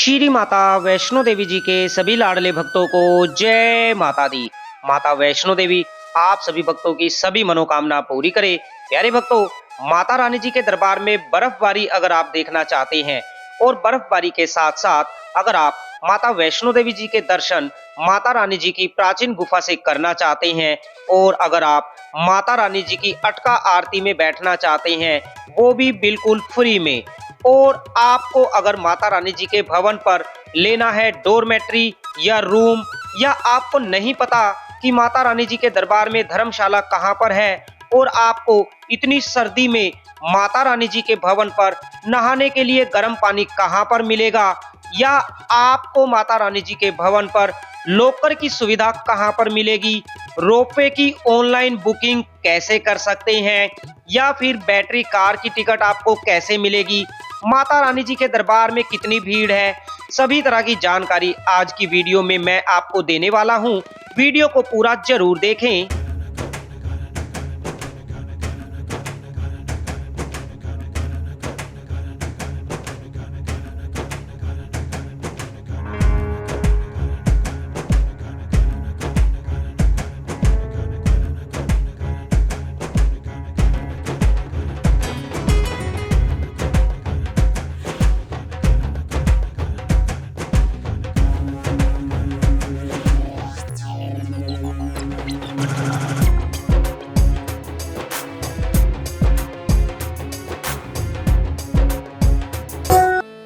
श्री माता वैष्णो देवी जी के सभी लाडले भक्तों को जय माता दी। माता वैष्णो देवी आप सभी भक्तों की सभी मनोकामना पूरी करे। प्यारे भक्तों, माता रानी जी के दरबार में बर्फबारी अगर आप देखना चाहते हैं और बर्फबारी के साथ साथ अगर आप माता वैष्णो देवी जी के दर्शन माता रानी जी की प्राचीन गुफा से करना चाहते हैं और अगर आप माता रानी जी की अटका आरती में बैठना चाहते हैं वो भी बिल्कुल फ्री में, और आपको अगर माता रानी जी के भवन पर लेना है डोरमेट्री या रूम, या आपको नहीं पता कि माता रानी जी के दरबार में धर्मशाला कहां पर है और आपको इतनी सर्दी में माता रानी जी के भवन पर नहाने के लिए गर्म पानी कहां पर मिलेगा, या आपको माता रानी जी के भवन पर लॉकर की सुविधा कहां पर मिलेगी, रोपवे की ऑनलाइन बुकिंग कैसे कर सकते हैं, या फिर बैटरी कार की टिकट आपको कैसे मिलेगी, माता रानी जी के दरबार में कितनी भीड़ है, सभी तरह की जानकारी आज की वीडियो में मैं आपको देने वाला हूं। वीडियो को पूरा जरूर देखें।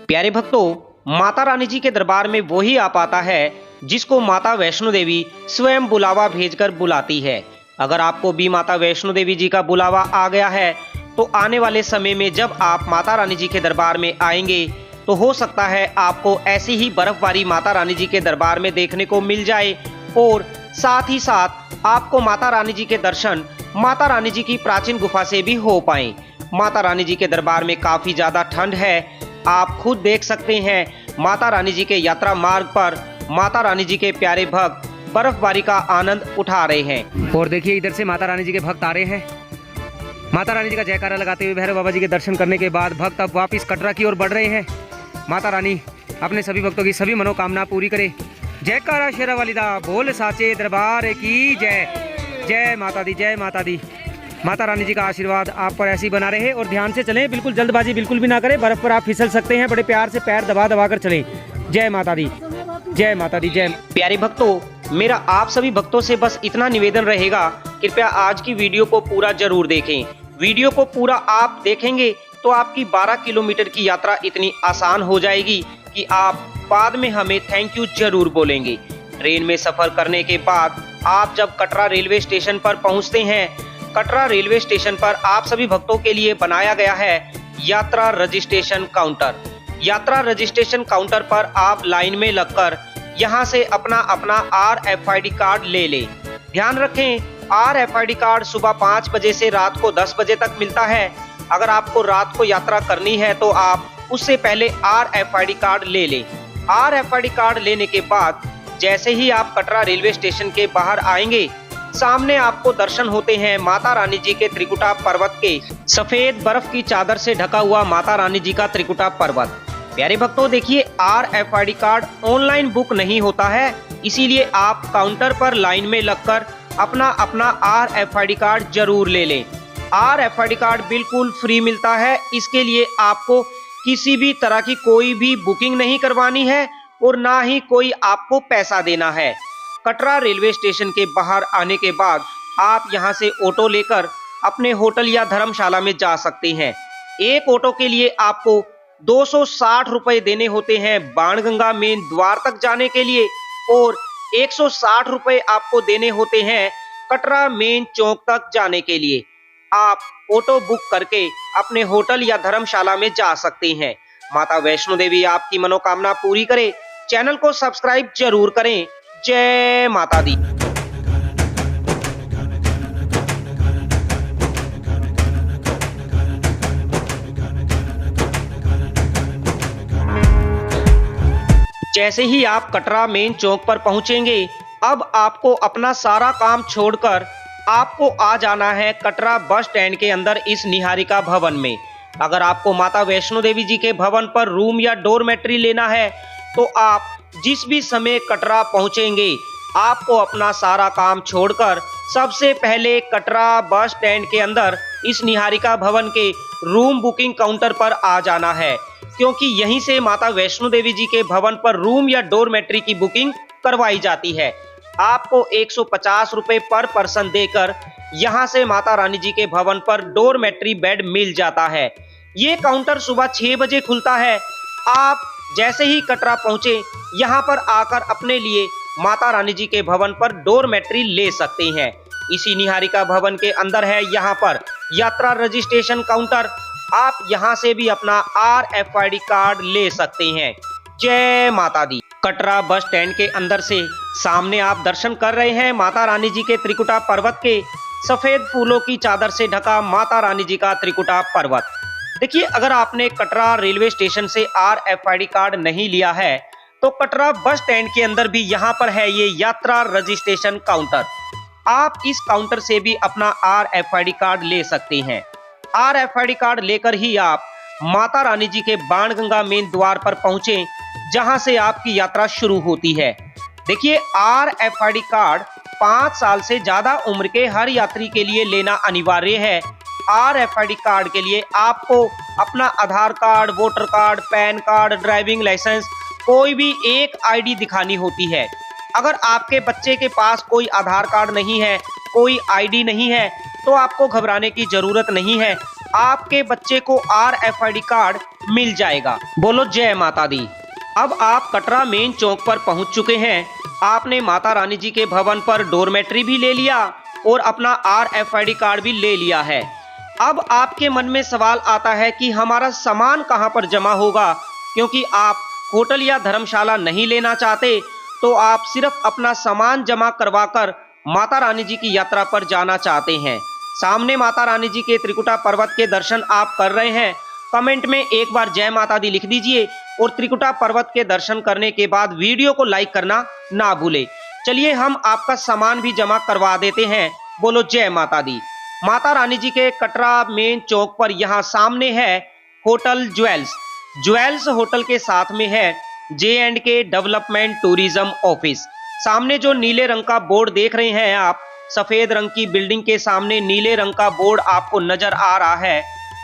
प्यारे भक्तों, माता रानी जी के दरबार में वही आ पाता है जिसको माता वैष्णो देवी स्वयं बुलावा भेजकर बुलाती है। अगर आपको भी माता वैष्णो देवी जी का बुलावा आ गया है तो आने वाले समय में जब आप माता रानी जी के दरबार में आएंगे तो हो सकता है आपको ऐसी ही बर्फबारी माता रानी जी के दरबार में देखने को मिल जाए, और साथ ही साथ आपको माता रानी जी के दर्शन माता रानी जी की प्राचीन गुफा से भी हो पाए। माता रानी जी के दरबार में काफी ज्यादा ठंड है, आप खुद देख सकते हैं। माता रानी जी के यात्रा मार्ग पर माता रानी जी के प्यारे भक्त बर्फबारी का आनंद उठा रहे हैं। और देखिए इधर से माता रानी जी के भक्त आ रहे हैं। माता रानी जी का जयकारा लगाते हुए भैरव बाबा जी के दर्शन करने के बाद भक्त अब वापिस कटरा की ओर बढ़ रहे हैं। माता रानी अपने सभी भक्तों की सभी मनोकामना पूरी करे। जयकारा शेरा वालिदा बोल साचे दरबार की जय। जय माता दी, जय माता दी। माता रानी जी का आशीर्वाद आप पर ऐसी बना रहे और ध्यान से चलें, बिल्कुल जल्दबाजी बिल्कुल भी ना करें। बर्फ पर आप फिसल सकते हैं, बड़े प्यार से पैर दबा दबा कर चलें। जय माता दी, जय माता दी, जय। प्यारे भक्तों, मेरा आप सभी भक्तों से बस इतना निवेदन रहेगा, कृपया आज की वीडियो को पूरा जरूर देखें। वीडियो को पूरा आप देखेंगे तो आपकी 12 किलोमीटर की यात्रा इतनी आसान हो जाएगी कि आप बाद में हमें थैंक यू जरूर बोलेंगे। ट्रेन में सफर करने के बाद आप जब कटरा रेलवे स्टेशन पर पहुंचते हैं, कटरा रेलवे स्टेशन पर आप सभी भक्तों के लिए बनाया गया है यात्रा रजिस्ट्रेशन काउंटर। यात्रा रजिस्ट्रेशन काउंटर पर आप लाइन में लगकर यहां से अपना RFID कार्ड ले लें। ध्यान रखें, RFID कार्ड सुबह 5 बजे से रात को 10 बजे तक मिलता है। अगर आपको रात को यात्रा करनी है तो आप उससे पहले RFID कार्ड ले लें। RFID कार्ड लेने के बाद जैसे ही आप कटरा रेलवे स्टेशन के बाहर आएंगे, सामने आपको दर्शन होते हैं माता रानी जी के त्रिकुटा पर्वत के। सफेद बर्फ की चादर से ढका हुआ माता रानी जी का त्रिकुटा पर्वत। प्यारे भक्तों, देखिए RFID कार्ड ऑनलाइन बुक नहीं होता है, इसीलिए आप काउंटर पर लाइन में लगकर अपना RFID कार्ड जरूर ले लें। RFID कार्ड बिल्कुल फ्री मिलता है, इसके लिए आपको किसी भी तरह की कोई भी बुकिंग नहीं करवानी है और ना ही कोई आपको पैसा देना है। कटरा रेलवे स्टेशन के बाहर आने के बाद आप यहां से ऑटो लेकर अपने होटल या धर्मशाला में जा सकते हैं। एक ऑटो के लिए आपको 260 रुपए देने होते हैं बाणगंगा मेन द्वार तक जाने के लिए, और 160 रुपए आपको देने होते हैं कटरा मेन चौक तक जाने के लिए। आप ऑटो बुक करके अपने होटल या धर्मशाला में जा सकते हैं। माता वैष्णो देवी आपकी मनोकामना पूरी करे। चैनल को सब्सक्राइब जरूर करें। जय माता दी। जैसे ही आप कटरा मेन चौक पर पहुंचेंगे, अब आपको अपना सारा काम छोड़कर आपको आ जाना है कटरा बस स्टैंड के अंदर इस निहारिका भवन में। अगर आपको माता वैष्णो देवी जी के भवन पर रूम या डोरमेट्री लेना है तो आप जिस भी समय कटरा पहुंचेंगे आपको अपना सारा काम छोड़कर सबसे पहले कटरा बस स्टैंड के अंदर इस निहारिका भवन के रूम बुकिंग काउंटर पर आ जाना है, क्योंकि यहीं से माता वैष्णो देवी जी के भवन पर रूम या डोरमेट्री की बुकिंग करवाई जाती है। आपको 150 रुपए पर पर्सन देकर यहां से माता रानी जी के भवन पर डोरमेट्री बेड मिल जाता है। ये काउंटर सुबह 6 बजे खुलता है। आप जैसे ही कटरा पहुंचे यहां पर आकर अपने लिए माता रानी जी के भवन पर डोरमेट्री ले सकते हैं। इसी निहारिका भवन के अंदर है यहां पर यात्रा रजिस्ट्रेशन काउंटर। आप यहां से भी अपना RFID कार्ड ले सकते हैं। जय माता दी। कटरा बस स्टैंड के अंदर से सामने आप दर्शन कर रहे हैं माता रानी जी के त्रिकुटा पर्वत के। सफेद फूलों की चादर से ढका माता रानी जी का त्रिकुटा पर्वत। देखिए, अगर आपने कटरा रेलवे स्टेशन से RFID कार्ड नहीं लिया है तो कटरा बस स्टैंड के अंदर भी यहाँ पर है ये यात्रा रजिस्ट्रेशन काउंटर। आप इस काउंटर से भी अपना RFID कार्ड ले सकते हैं। RFID कार्ड लेकर ही आप माता रानी जी के बाणगंगा मेन द्वार पर पहुंचे, जहां से आपकी यात्रा शुरू होती है। देखिए, RFID कार्ड 5 साल से ज्यादा उम्र के हर यात्री के लिए लेना अनिवार्य है। RFID कार्ड के लिए आपको अपना Aadhaar card, voter card, PAN card, driving licence, कोई भी एक ID दिखानी होती है। अगर आपके बच्चे के पास कोई आधार कार्ड नहीं है, कोई ID नहीं है, तो आपको घबराने की जरूरत नहीं है। आपके बच्चे को RFID कार्ड मिल जाएगा। बोलो जय माता दी। अब आप कटरा मेन चौक पर पहुंच चुके हैं। आपने माता रानी जी के भवन पर डोरमेट्री भी ले लिया और अपना RFID कार्ड भी ले लिया है। अब आपके मन में सवाल आता है कि हमारा सामान कहां पर जमा होगा, क्योंकि आप होटल या धर्मशाला नहीं लेना चाहते, तो आप सिर्फ अपना सामान जमा करवाकर माता रानी जी की यात्रा पर जाना चाहते हैं। सामने माता रानी जी के त्रिकुटा पर्वत के दर्शन आप कर रहे हैं। कमेंट में एक बार जय माता दी लिख दीजिए और त्रिकुटा पर्वत के दर्शन करने के बाद वीडियो को लाइक करना ना भूले। चलिए, हम आपका सामान भी जमा करवा देते हैं। बोलो जय माता दी। माता रानी जी के कटरा मेन चौक पर यहाँ सामने है होटल ज्वेल्स होटल के साथ में है J&K डेवलपमेंट टूरिज्म ऑफिस। सामने जो नीले रंग का बोर्ड देख रहे हैं आप, सफेद रंग की बिल्डिंग के सामने नीले रंग का बोर्ड आपको नजर आ रहा है।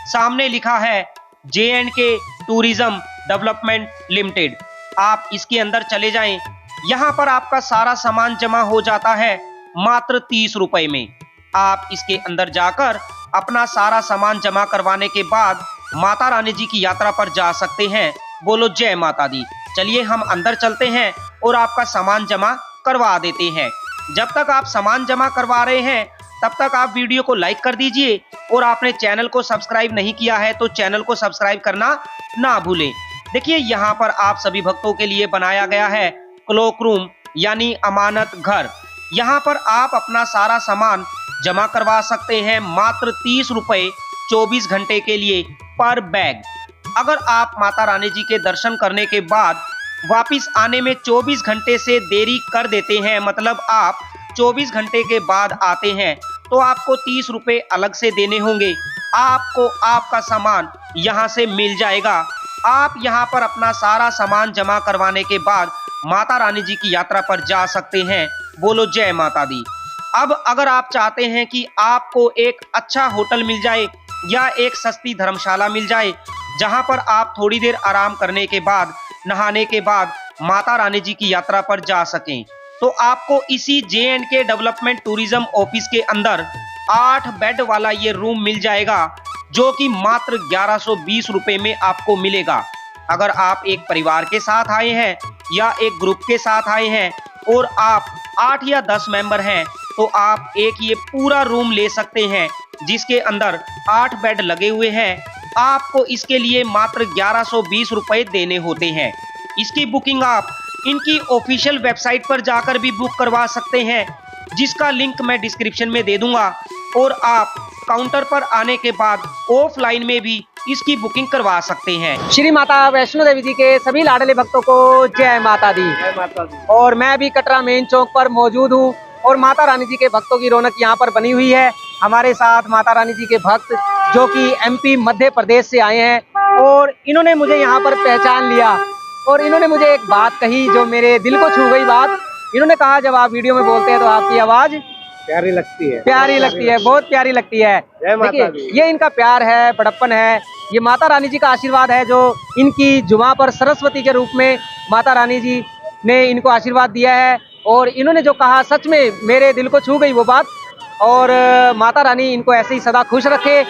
सामने लिखा है J&K टूरिज्म डेवलपमेंट लिमिटेड। आप इसके अंदर चले जाएं। यहाँ पर आपका सारा सामान जमा हो जाता है मात्र 30 रुपए में। आप इसके अंदर जाकर अपना सारा सामान जमा करवाने के बाद माता रानी जी की यात्रा पर जा सकते हैं। बोलो जय माता दी। चलिए, हम अंदर चलते हैं और आपका सामान जमा करवा देते हैं। जब तक आप सामान जमा करवा रहे हैं तब तक आप वीडियो को लाइक कर दीजिए और आपने चैनल को सब्सक्राइब नहीं किया है तो चैनल को सब्सक्राइब करना ना भूलें। देखिए, यहाँ पर आप सभी भक्तों के लिए बनाया गया है क्लोक रूम यानी अमानत घर। यहाँ पर आप अपना सारा सामान जमा करवा सकते हैं मात्र 30 रुपए 24 घंटे के लिए पर बैग। अगर आप माता रानी जी के दर्शन करने के बाद वापिस आने में 24 घंटे से देरी कर देते हैं, मतलब आप 24 घंटे के बाद आते हैं, तो आपको 30 रुपए अलग से देने होंगे। आपको आपका सामान यहाँ से मिल जाएगा। आप यहाँ पर अपना सारा सामान जमा करवाने के बाद माता रानी जी की यात्रा पर जा सकते हैं। बोलो जय माता दी। अब अगर आप चाहते हैं कि आपको एक अच्छा होटल मिल जाए या एक सस्ती धर्मशाला मिल जाए जहां पर आप थोड़ी देर आराम करने के बाद, नहाने के बाद माता रानी जी की यात्रा पर जा सकें, तो आपको इसी J&K डेवलपमेंट टूरिज्म ऑफिस के अंदर 8 बेड वाला ये रूम मिल जाएगा, जो कि मात्र 1120 रुपए में आपको मिलेगा। अगर आप एक परिवार के साथ आए हैं या एक ग्रुप के साथ आए हैं और आप 8 या 10 मेंबर हैं, तो आप एक ये पूरा रूम ले सकते हैं जिसके अंदर 8 बेड लगे हुए हैं। आपको इसके लिए मात्र 1120 रुपए देने होते हैं। इसकी बुकिंग आप इनकी ऑफिशियल वेबसाइट पर जाकर भी बुक करवा सकते हैं, जिसका लिंक मैं डिस्क्रिप्शन में दे दूंगा, और आप काउंटर पर आने के बाद ऑफलाइन में भी इसकी बुकिंग करवा सकते हैं। श्री माता वैष्णो देवी जी के सभी लाडले भक्तों को जय माता दी। जय माता दी। और मैं भी कटरा मेन चौक पर मौजूद हूँ और माता रानी जी के भक्तों की रौनक यहाँ पर बनी हुई है। हमारे साथ माता रानी जी के भक्त जो कि MP मध्य प्रदेश से आए हैं और इन्होंने मुझे यहाँ पर पहचान लिया। और इन्होंने मुझे एक बात कही जो मेरे दिल को छू गई बात। इन्होंने कहा जब आप वीडियो में बोलते हैं तो आपकी आवाज प्यारी लगती है, बहुत प्यारी लगती है। जय माता दी। देखिए ये इनका प्यार है, बड़प्पन है, ये माता रानी जी का आशीर्वाद है जो इनकी जुमा पर सरस्वती के रूप में माता रानी जी ने इनको आशीर्वाद दिया है। और इन्होंने जो कहा सच में मेरे दिल को छू गई वो बात। और माता रानी इनको ऐसे ही सदा खुश रखे,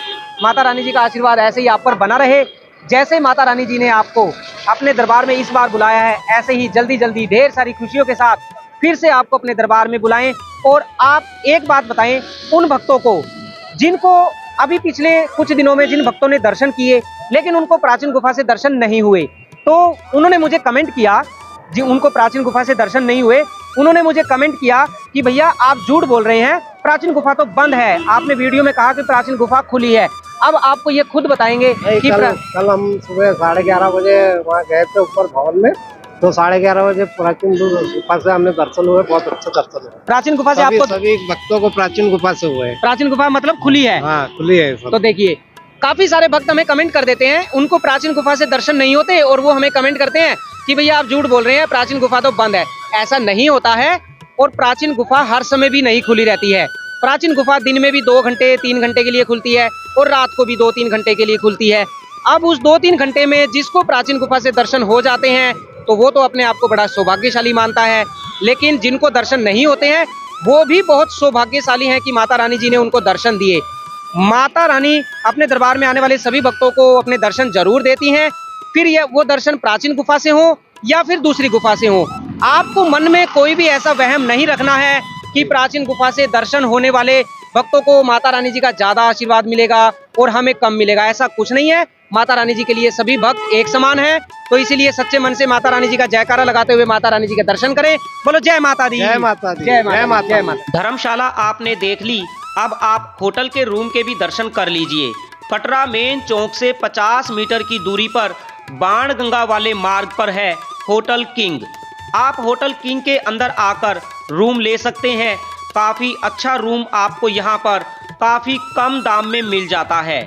माता रानी जी का आशीर्वाद ऐसे ही आप पर बना रहे। जैसे माता रानी जी ने आपको अपने दरबार में इस बार बुलाया है, ऐसे ही जल्दी जल्दी ढेर सारी खुशियों के साथ फिर से आपको अपने दरबार में बुलाएं। और आप एक बात बताएं उन भक्तों को जिनको अभी पिछले कुछ दिनों में जिन भक्तों ने दर्शन किए लेकिन उनको प्राचीन गुफा से दर्शन नहीं हुए, तो उन्होंने मुझे कमेंट किया जी उनको प्राचीन गुफा से दर्शन नहीं हुए, उन्होंने मुझे कमेंट किया कि भैया आप झूठ बोल रहे हैं, प्राचीन गुफा तो बंद है, आपने वीडियो में कहा कि प्राचीन गुफा खुली है। अब आपको ये खुद बताएंगे कि कल हम सुबह 11:30 बजे वहाँ गए थे ऊपर भवन में, तो 11:30 बजे प्राचीन गुफा से हमने दर्शन हुए, बहुत अच्छा दर्शन हुआ। प्राचीन गुफा से आपको सभी भक्तों को प्राचीन गुफा से हुए। प्राचीन गुफा मतलब खुली है? हाँ खुली है। तो देखिए काफी सारे भक्त हमें कमेंट कर देते हैं, उनको प्राचीन गुफा से दर्शन नहीं होते और वो हमें कमेंट करते हैं कि भैया आप झूठ बोल रहे हैं, प्राचीन गुफा तो बंद है। ऐसा नहीं होता है और प्राचीन गुफा हर समय भी नहीं खुली रहती है। प्राचीन गुफा दिन में भी 2 घंटे 3 घंटे के लिए खुलती है और रात को भी 2-3 घंटे के लिए खुलती है। अब उस 2-3 घंटे में जिसको प्राचीन गुफा से दर्शन हो जाते हैं तो वो तो अपने आप को बड़ा सौभाग्यशाली मानता है, लेकिन जिनको दर्शन नहीं होते हैं वो भी बहुत सौभाग्यशाली हैं कि माता रानी जी ने उनको दर्शन दिए। माता रानी अपने दरबार में आने वाले सभी भक्तों को अपने दर्शन जरूर देती हैं, फिर ये वो दर्शन प्राचीन गुफा से हो या फिर दूसरी गुफा से हो। आपको मन में कोई भी ऐसा वहम नहीं रखना है कि प्राचीन गुफा से दर्शन होने वाले भक्तों को माता रानी जी का ज्यादा आशीर्वाद मिलेगा और हमें कम मिलेगा, ऐसा कुछ नहीं है। माता रानी जी के लिए सभी भक्त एक समान हैं, तो इसीलिए सच्चे मन से माता रानी जी का जयकारा लगाते हुए माता रानी जी के दर्शन करें। बोलो जय माता दी, जय माता दी, जय माता, जय माता। धर्मशाला आपने देख ली, अब आप होटल के रूम के भी दर्शन कर लीजिए। कटरा मेन चौक से 50 मीटर की दूरी पर बाण गंगा वाले मार्ग पर है होटल किंग। आप होटल किंग के अंदर आकर रूम ले सकते हैं। काफ़ी अच्छा रूम आपको यहाँ पर काफ़ी कम दाम में मिल जाता है।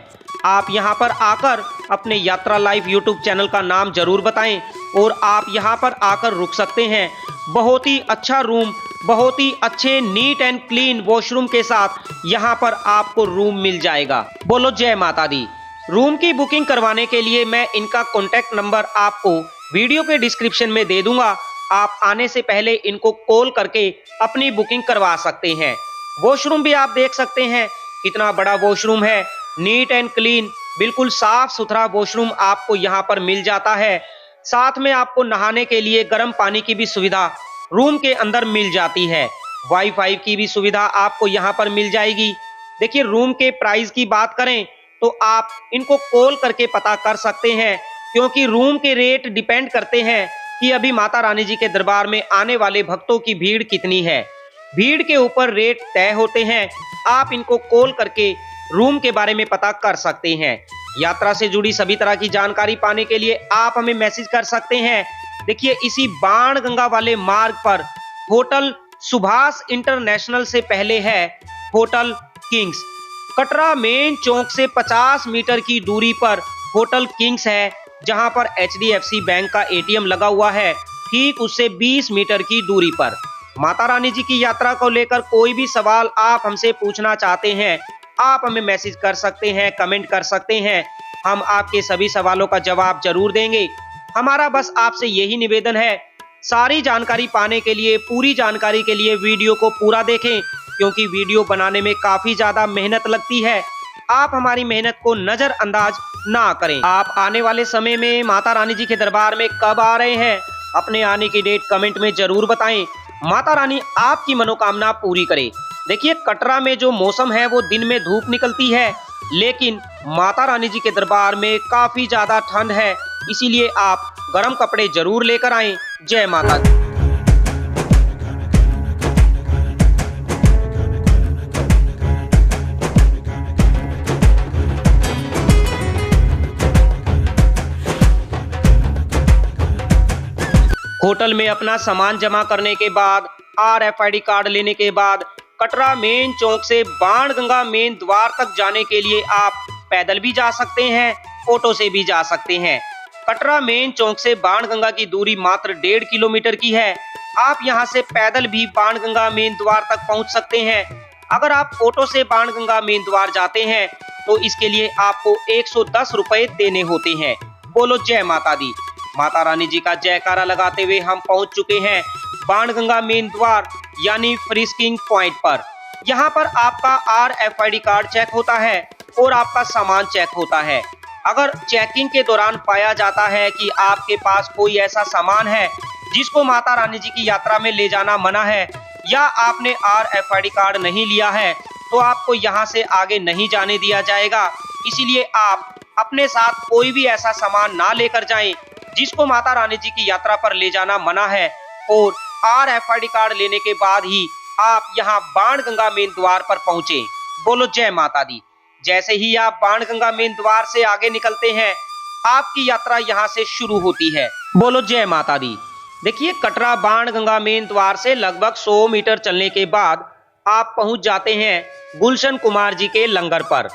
आप यहाँ पर आकर अपने यात्रा लाइव यूट्यूब चैनल का नाम जरूर बताएं और आप यहाँ पर आकर रुक सकते हैं। बहुत ही अच्छा रूम, बहुत ही अच्छे नीट एंड क्लीन वॉशरूम के साथ यहाँ पर आपको रूम मिल जाएगा। बोलो जय माता दी। रूम की बुकिंग करवाने के लिए मैं इनका कॉन्टैक्ट नंबर आपको वीडियो के डिस्क्रिप्शन में दे दूंगा। आप आने से पहले इनको कॉल करके अपनी बुकिंग करवा सकते हैं। वॉशरूम भी आप देख सकते हैं, कितना बड़ा वॉशरूम है, नीट एंड क्लीन, बिल्कुल साफ सुथरा वॉशरूम आपको यहाँ पर मिल जाता है। साथ में आपको नहाने के लिए गर्म पानी की भी सुविधा रूम के अंदर मिल जाती है। वाईफाई की भी सुविधा आपको यहाँ पर मिल जाएगी। देखिए रूम के प्राइस की बात करें तो आप इनको कॉल करके पता कर सकते हैं, क्योंकि रूम के रेट डिपेंड करते हैं कि अभी माता रानी जी के दरबार में आने वाले भक्तों की भीड़ कितनी है। भीड़ के ऊपर रेट तय होते हैं। आप इनको कॉल करके रूम के बारे में पता कर सकते हैं। यात्रा से जुड़ी सभी तरह की जानकारी पाने के लिए आप हमें मैसेज कर सकते हैं। देखिए इसी बाण गंगा वाले मार्ग पर होटल सुभाष इंटरनेशनल से पहले है होटल किंग्स। कटरा मेन चौक से 50 मीटर की दूरी पर होटल किंग्स है, जहां पर HDFC बैंक का ATM लगा हुआ है, ठीक उससे 20 मीटर की दूरी पर। माता रानी जी की यात्रा को लेकर कोई भी सवाल आप हमसे पूछना चाहते हैं, आप हमें मैसेज कर सकते हैं, कमेंट कर सकते हैं। हम आपके सभी सवालों का जवाब जरूर देंगे। हमारा बस आपसे यही निवेदन है, सारी जानकारी पाने के लिए, पूरी जानकारी के लिए वीडियो को पूरा देखें, क्योंकि वीडियो बनाने में काफी ज्यादा मेहनत लगती है। आप हमारी मेहनत को नजरअंदाज ना करें। आप आने वाले समय में माता रानी जी के दरबार में कब आ रहे हैं, अपने आने की डेट कमेंट में जरूर बताएं। माता रानी आपकी मनोकामना पूरी करे। देखिए कटरा में जो मौसम है वो दिन में धूप निकलती है, लेकिन माता रानी जी के दरबार में काफी ज्यादा ठंड है, इसीलिए आप गर्म कपड़े जरूर लेकर आएं। जय माता दी। होटल में अपना सामान जमा करने के बाद, RFID कार्ड लेने के बाद कटरा मेन चौक से बाण गंगा मेन द्वार तक जाने के लिए आप पैदल भी जा सकते हैं, ऑटो से भी जा सकते हैं। कटरा मेन चौक से बाणगंगा की दूरी मात्र 1.5 किलोमीटर की है। आप यहां से पैदल भी बाणगंगा मेन द्वार तक पहुंच सकते हैं। अगर आप ऑटो से बाणगंगा मेन द्वार जाते हैं तो इसके लिए आपको 110 रुपए देने होते हैं। बोलो जय माता दी। माता रानी जी का जयकारा लगाते हुए हम पहुंच चुके हैं बाणगंगा मेन द्वार यानी फ्रिस्किंग पॉइंट पर। यहाँ पर आपका RFID कार्ड चेक होता है और आपका सामान चेक होता है। अगर चेकिंग के दौरान पाया जाता है कि आपके पास कोई ऐसा सामान है जिसको माता रानी जी की यात्रा में ले जाना मना है या आपने RFID कार्ड नहीं लिया है तो आपको यहाँ से आगे नहीं जाने दिया जाएगा। इसीलिए आप अपने साथ कोई भी ऐसा सामान ना लेकर जाएं जिसको माता रानी जी की यात्रा पर ले जाना मना है और RFID कार्ड लेने के बाद ही आप यहाँ बाणगंगा मेन द्वार पर पहुंचे। बोलो जय माता दी। जैसे ही आप बाणगंगा मेन द्वार से आगे निकलते हैं आपकी यात्रा यहाँ से शुरू होती है। बोलो जय माता दी। देखिए कटरा बाणगंगा मेन द्वार से लगभग 100 मीटर चलने के बाद आप पहुंच जाते हैं गुलशन कुमार जी के लंगर पर,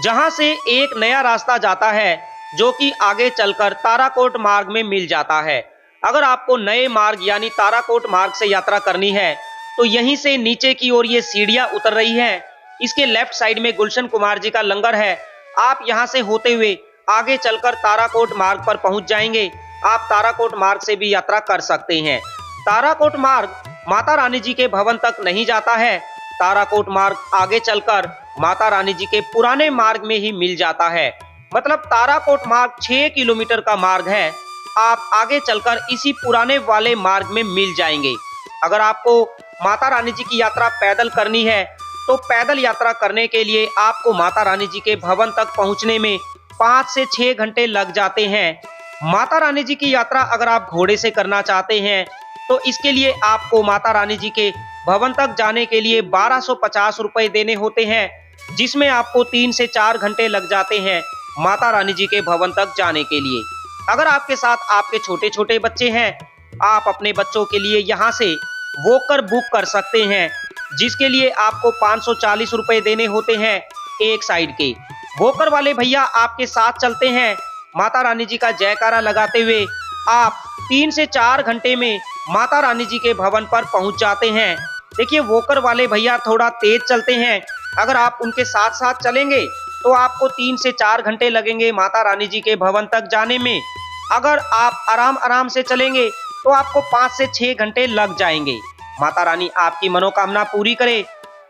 जहां से एक नया रास्ता जाता है जो कि आगे चलकर ताराकोट मार्ग में मिल जाता है। अगर आपको नए मार्ग यानी ताराकोट मार्ग से यात्रा करनी है तो यहीं से नीचे की ओर ये सीढ़ियां उतर रही हैं। इसके लेफ्ट साइड में गुलशन कुमार जी का लंगर है। आप यहां से होते हुए आगे चलकर ताराकोट मार्ग पर पहुंच जाएंगे। आप ताराकोट मार्ग से भी यात्रा कर सकते हैं। ताराकोट मार्ग माता रानी जी के भवन तक नहीं जाता है। ताराकोट मार्ग आगे चलकर माता रानी जी के पुराने मार्ग में ही मिल जाता है। मतलब ताराकोट मार्ग 6 किलोमीटर का मार्ग है। आप आगे चलकर इसी पुराने वाले मार्ग में मिल जाएंगे। अगर आपको माता रानी जी की यात्रा पैदल करनी है तो पैदल यात्रा करने के लिए आपको माता रानी जी के भवन तक पहुंचने में 5 से 6 घंटे लग जाते हैं। माता रानी जी की यात्रा अगर आप घोड़े से करना चाहते हैं तो इसके लिए आपको माता रानी जी के भवन तक जाने के लिए 1250 रुपए देने होते हैं, जिसमें आपको 3 से 4 घंटे लग जाते हैं माता रानी जी के भवन तक जाने के लिए। अगर आपके साथ आपके छोटे छोटे बच्चे हैं आप अपने बच्चों के लिए यहाँ से वॉकर बुक कर सकते हैं, जिसके लिए आपको 540 रुपए देने होते हैं एक साइड के। वॉकर वाले भैया आपके साथ चलते हैं। माता रानी जी का जयकारा लगाते हुए आप 3 से 4 घंटे में माता रानी जी के भवन पर पहुंच जाते हैं। देखिए वॉकर वाले भैया थोड़ा तेज चलते हैं। अगर आप उनके साथ साथ चलेंगे तो आपको 3 से 4 घंटे लगेंगे माता रानी जी के भवन तक जाने में। अगर आप आराम आराम से चलेंगे तो आपको 5 से 6 घंटे लग जाएंगे। माता रानी आपकी मनोकामना पूरी करे।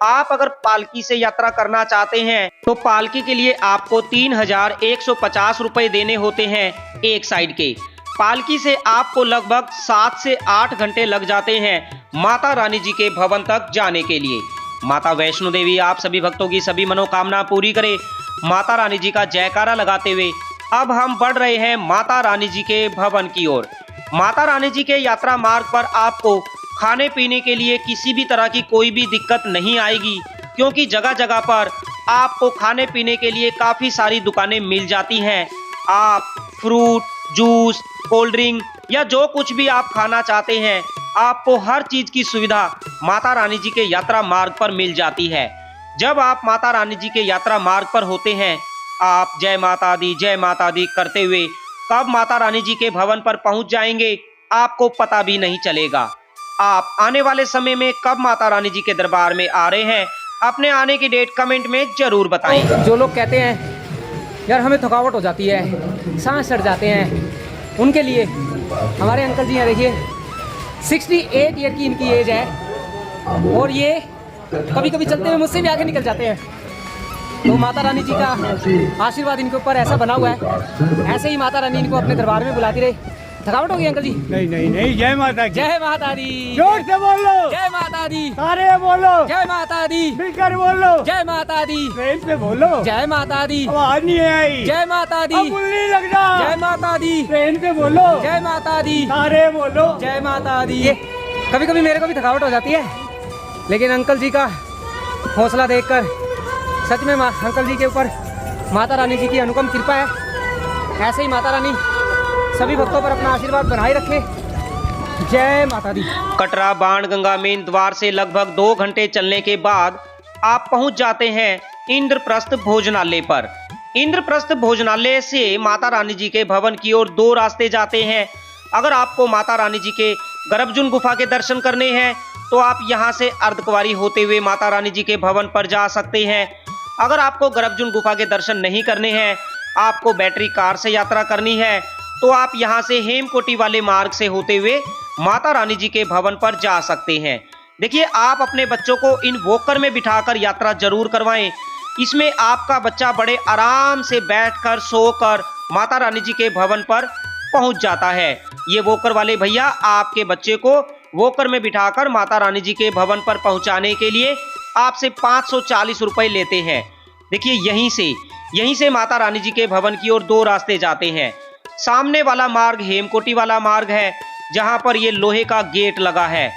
आप अगर पालकी से यात्रा करना चाहते हैं तो पालकी के लिए आपको 3150 रुपए देने होते हैं एक साइड के। पालकी से आपको लगभग 7 से 8 घंटे लग जाते हैं माता रानी जी के भवन तक जाने के लिए। माता वैष्णो देवी आप सभी भक्तों की सभी मनोकामना पूरी करे। माता रानी जी का जयकारा लगाते हुए अब हम बढ़ रहे हैं माता रानी जी के भवन की ओर। माता रानी जी के यात्रा मार्ग पर आपको खाने पीने के लिए किसी भी तरह की कोई भी दिक्कत नहीं आएगी, क्योंकि जगह जगह पर आपको खाने पीने के लिए काफ़ी सारी दुकानें मिल जाती हैं। आप फ्रूट, जूस, कोल्ड ड्रिंक या जो कुछ भी आप खाना चाहते हैं आपको हर चीज़ की सुविधा माता रानी जी के यात्रा मार्ग पर मिल जाती है। जब आप माता रानी जी के यात्रा मार्ग पर होते हैं आप जय माता दी करते हुए कब माता रानी जी के भवन पर पहुंच जाएंगे आपको पता भी नहीं चलेगा। आप आने वाले समय में कब माता रानी जी के दरबार में आ रहे हैं अपने आने की डेट कमेंट में जरूर बताएं। जो लोग कहते हैं यार हमें थकावट हो जाती है, सांस चढ़ जाते हैं, उनके लिए हमारे अंकल जी हैं। देखिए 68 ईयर की इनकी एज है और ये कभी कभी चलते हुए मुझसे भी आगे निकल जाते हैं। तो माता रानी जी का आशीर्वाद इनके ऊपर ऐसा बना हुआ है, ऐसे ही माता रानी इनको अपने दरबार में बुलाती रहे। थकावट हो गई अंकल जी? नहीं नहीं नहीं, जय माता की। जय माता दी। जोर से बोलो। जय माता दी। सारे बोलो। जय माता दी। मिलकर बोलो। जय माता दी। प्रेम से बोलो। जय माता दी। आवाज नहीं आई। जय माता दी। अब नहीं लगना। जय माता दी। प्रेम से बोलो। जय माता दी। सारे बोलो। जय माता दी। कभी कभी मेरे को भी थकावट हो जाती है, लेकिन अंकल जी का हौसला देखकर सच में अंकल जी के ऊपर माता रानी जी की अनुपम कृपा है। ऐसे ही माता रानी सभी भक्तों पर अपना आशीर्वाद बनाए रखे। जय माता दी। कटरा बाणगंगा मेन द्वार से लगभग 2 घंटे चलने के बाद आप पहुंच जाते हैं इंद्रप्रस्थ भोजनालय पर। इंद्रप्रस्थ भोजनालय से माता रानी जी के भवन की ओर 2 रास्ते जाते हैं। अगर आपको माता रानी जी के गर्भजून गुफा के दर्शन करने हैं तो आप यहां से अर्धकुंवारी होते हुए माता रानी जी के भवन पर जा सकते हैं। अगर आपको गर्भजून गुफा के दर्शन नहीं करने हैं, आपको बैटरी कार से यात्रा करनी है, तो आप यहां से हेमकोटी वाले मार्ग से होते हुए माता रानी जी के भवन पर जा सकते हैं। देखिए, आप अपने बच्चों को इन वॉकर में बिठाकर यात्रा जरूर करवाएं। इसमें आपका बच्चा बड़े आराम से बैठकर सोकर माता रानी जी के भवन पर पहुंच जाता है। ये वॉकर वाले भैया आपके बच्चे को वॉकर में बिठाकर माता रानी जी के भवन पर पहुंचाने के लिए आपसे 540 रुपए लेते हैं। देखिए, यहीं से माता रानी जी के भवन की ओर 2 रास्ते जाते हैं। सामने वाला मार्ग हेमकोटी वाला मार्ग है, जहां पर ये लोहे का गेट लगा है,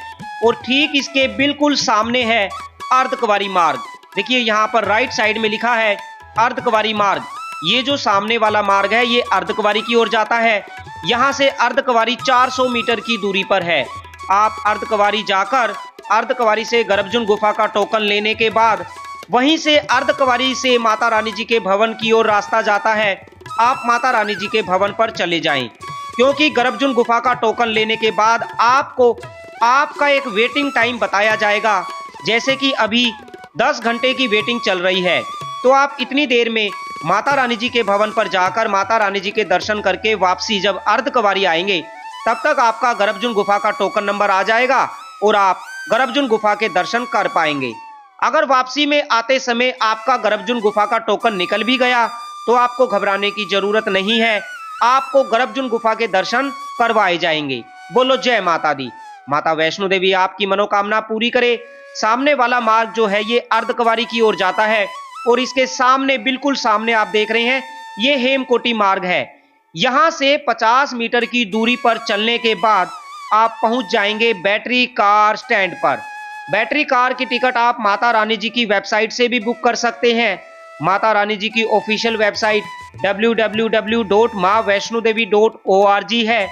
और ठीक इसके बिल्कुल सामने है अर्धकुंवारी मार्ग। देखिए, यहाँ पर राइट साइड में लिखा है अर्धकुंवारी मार्ग। ये जो सामने वाला मार्ग है ये अर्धकुंवारी की ओर जाता है। यहाँ से अर्धकुंवारी 400 मीटर की दूरी पर है। आप अर्धकुंवारी जाकर अर्धकुंवारी से गर्भजून गुफा का टोकन लेने के बाद वहीं से अर्धकुंवारी से माता रानी जी के भवन की ओर रास्ता जाता है। आप माता रानी जी के भवन पर चले जाएं, क्योंकि गर्भजून गुफा का टोकन लेने के बाद आपको आपका एक वेटिंग टाइम बताया जाएगा। जैसे कि अभी 10 घंटे की वेटिंग चल रही है, तो आप इतनी देर में माता रानी जी के भवन पर जाकर माता रानी जी के दर्शन करके वापसी जब अर्धकुंवारी आएंगे, तब तक आपका गर्भजून गुफा का टोकन नंबर आ जाएगा और आप गर्भजून गुफा के दर्शन कर पाएंगे। अगर वापसी में आते समय आपका गर्भजून गुफा का टोकन निकल भी गया तो आपको घबराने की जरूरत नहीं है, आपको गर्भजून गुफा के दर्शन करवाए जाएंगे। बोलो जय माता दी। माता वैष्णो देवी आपकी मनोकामना पूरी करे। सामने वाला मार्ग जो है ये अर्धकुंवारी की ओर जाता है, और इसके सामने बिल्कुल सामने आप देख रहे हैं ये हेमकोटी मार्ग है। यहां से 50 मीटर की दूरी पर चलने के बाद आप पहुंच जाएंगे बैटरी कार स्टैंड पर। बैटरी कार की टिकट आप माता रानी जी की वेबसाइट से भी बुक कर सकते हैं। माता रानी जी की ऑफिशियल वेबसाइट www.maavaishnodevi.org है।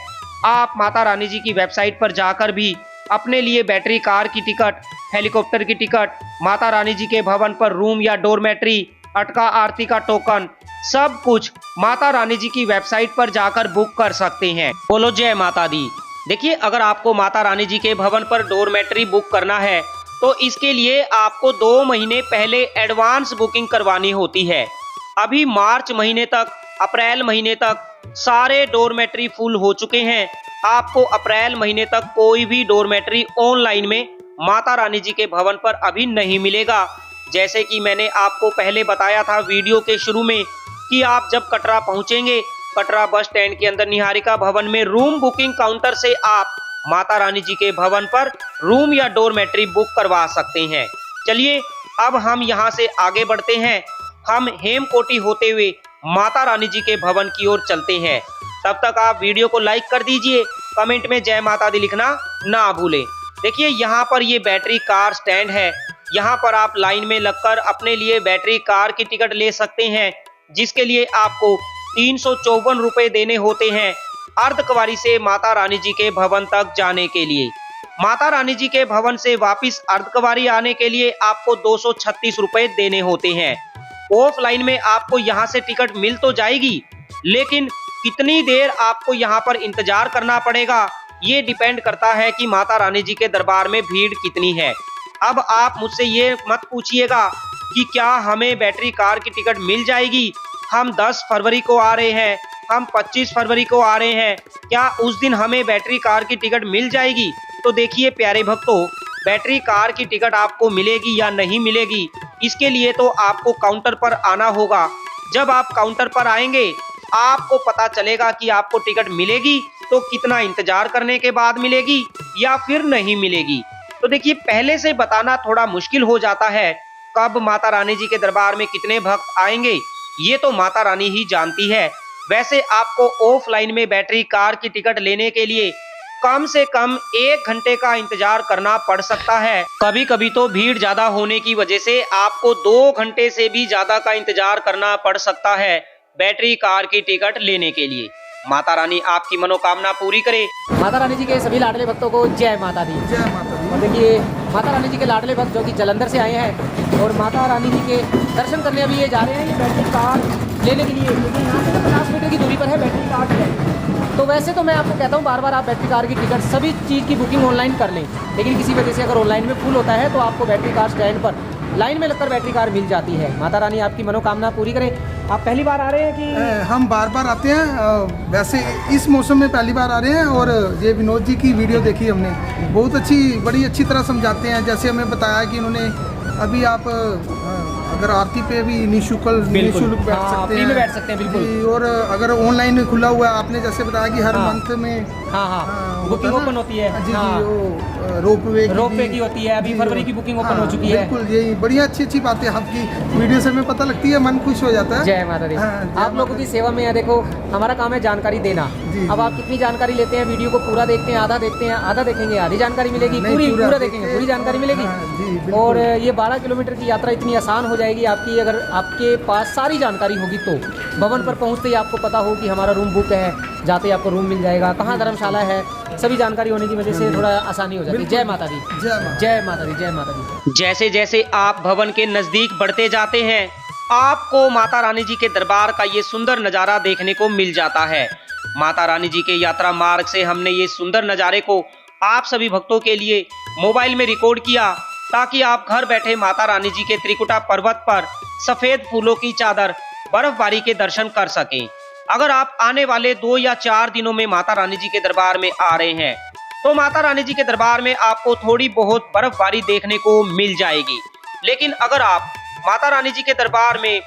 आप माता रानी जी की वेबसाइट पर जाकर भी अपने लिए बैटरी कार की टिकट, हेलीकॉप्टर की टिकट, माता रानी जी के भवन पर रूम या डोरमेट्री, अटका आरती का टोकन, सब कुछ माता रानी जी की वेबसाइट पर जाकर बुक कर सकते हैं। बोलो जय माता दी। देखिए, अगर आपको माता रानी जी के भवन पर डोरमेट्री बुक करना है तो इसके लिए आपको 2 महीने पहले एडवांस बुकिंग करवानी होती है। अभी मार्च महीने तक, अप्रैल महीने तक सारे डोरमेट्री फुल हो चुके हैं। आपको अप्रैल महीने तक कोई भी डोरमेट्री ऑनलाइन में माता रानी जी के भवन पर अभी नहीं मिलेगा। जैसे कि मैंने आपको पहले बताया था वीडियो के शुरू में कि आप जब कटरा पहुंचेंगे, कटरा बस स्टैंड के अंदर निहारिका भवन में रूम बुकिंग काउंटर से आप माता रानी जी के भवन पर रूम या डोरमेट्री बुक करवा सकते हैं। चलिए, अब हम यहां से आगे बढ़ते हैं। हम हेमकोटी होते हुए माता रानी जी के भवन की ओर चलते हैं। तब तक आप वीडियो को लाइक कर दीजिए, कमेंट में जय माता दी लिखना ना भूलें। देखिए, यहाँ पर ये बैटरी कार स्टैंड है। यहाँ पर आप लाइन में लगकर अपने लिए बैटरी कार की टिकट ले सकते हैं, जिसके लिए आपको 354 रुपए देने होते हैं अर्धकुंवारी से माता रानी जी के भवन तक जाने के लिए। माता रानी जी के भवन से वापस अर्धकुंवारी आने के लिए आपको 236 रुपए देने होते हैं। ऑफलाइन में आपको यहाँ से टिकट मिल तो जाएगी, लेकिन कितनी देर आपको यहाँ पर इंतजार करना पड़ेगा ये डिपेंड करता है कि माता रानी जी के दरबार में भीड़ कितनी है। अब आप मुझसे ये मत पूछिएगा कि क्या हमें बैटरी कार की टिकट मिल जाएगी, हम 10 फरवरी को आ रहे हैं, हम 25 फरवरी को आ रहे हैं, क्या उस दिन हमें बैटरी कार की टिकट मिल जाएगी? तो देखिए प्यारे भक्तों, बैटरी कार की टिकट आपको मिलेगी या नहीं मिलेगी, इसके लिए तो आपको काउंटर पर आना होगा। जब आप काउंटर पर आएंगे आपको पता चलेगा कि आपको टिकट मिलेगी तो कितना इंतजार करने के बाद मिलेगी या फिर नहीं मिलेगी। तो देखिए, पहले से बताना थोड़ा मुश्किल हो जाता है कब माता रानी जी के दरबार में कितने भक्त आएंगे, ये तो माता रानी ही जानती है। वैसे आपको ऑफलाइन में बैटरी कार की टिकट लेने के लिए कम से कम 1 घंटे का इंतजार करना पड़ सकता है। कभी कभी तो भीड़ ज्यादा होने की वजह से आपको 2 घंटे से भी ज्यादा का इंतजार करना पड़ सकता है बैटरी कार की टिकट लेने के लिए। माता रानी आपकी मनोकामना पूरी करे। माता रानी जी के सभी लाडले भक्तों को जय माता दी। जय माता दी। और देखिए, माता रानी जी के लाडले भक्त जो कि जालंधर से आए हैं और माता रानी जी के दर्शन करने अभी ये जा रहे हैं। ये बैटरी कार लेने के लिए, क्योंकि यहाँ से 50 मीटर की दूरी पर है बैटरी कार्ड है। तो वैसे तो मैं आपको कहता हूँ बार बार आप बैटरी कार की टिकट सभी चीज़ की बुकिंग ऑनलाइन कर लें, लेकिन किसी वजह से अगर ऑनलाइन में फुल होता है तो आपको बैटरी कार स्टैंड पर लाइन में लगकर बैटरी कार मिल जाती है। माता रानी आपकी मनोकामना पूरी करे। आप पहली बार आ रहे हैं कि हम बार बार आते हैं, वैसे इस मौसम में पहली बार आ रहे हैं। और ये विनोद जी की वीडियो देखी हमने, बहुत अच्छी, बड़ी अच्छी तरह समझाते हैं। जैसे हमें बताया कि इन्होंने अभी आप अगर आरती पे भी निःशुल्क बैठ सकते हैं, बैठ सकते हैं बिल्कुल। जी, और अगर ऑनलाइन खुला हुआ है, आपने जैसे बताया कि हर मंथ में बुकिंग ओपन होती है। जी जी, वो रोपवे की होती है। अभी फरवरी की बुकिंग ओपन हो चुकी है। बिल्कुल, यही बढ़िया अच्छी बातें आपकी वीडियो से हमें पता लगती है, मन खुश हो जाता है। जय माता दी। आप लोगों की सेवा में है, देखो हमारा काम है जानकारी देना। अब आप कितनी जानकारी लेते हैं, वीडियो को पूरा देखते हैं, आधा देखते हैं, आधा देखेंगे आधी जानकारी मिलेगी, पूरा देखेंगे पूरी जानकारी मिलेगी। और ये 12 किलोमीटर की यात्रा इतनी आसान हो जाएगी आपकी, अगर आपके पास सारी जानकारी होगी तो। भवन पर पहुंचते ही आपको पता हो कि हमारा रूम बुक है, जाते ही आपको रूम मिल जाएगा, कहाँ धर्मशाला है, सभी जानकारी होने की वजह से थोड़ा आसानी हो जाती है। जय माता दी, जय माता दी, जय माता दी। जैसे जैसे आप भवन के नजदीक बढ़ते जाते हैं, आपको माता रानी जी के दरबार का ये सुंदर नज़ारा देखने को मिल जाता है। माता रानी जी के यात्रा मार्ग से हमने ये सुंदर नज़ारे को आप सभी भक्तों के लिए मोबाइल में रिकॉर्ड किया, ताकि आप घर बैठे माता रानी जी के त्रिकुटा पर्वत पर सफेद फूलों की चादर बर्फबारी के दर्शन कर सकें। अगर आप आने वाले 2 या 4 दिनों में माता रानी जी के दरबार में आ रहे हैं, तो माता रानी जी के दरबार में आपको थोड़ी बहुत बर्फबारी देखने को मिल जाएगी। लेकिन अगर आप माता रानी जी के दरबार में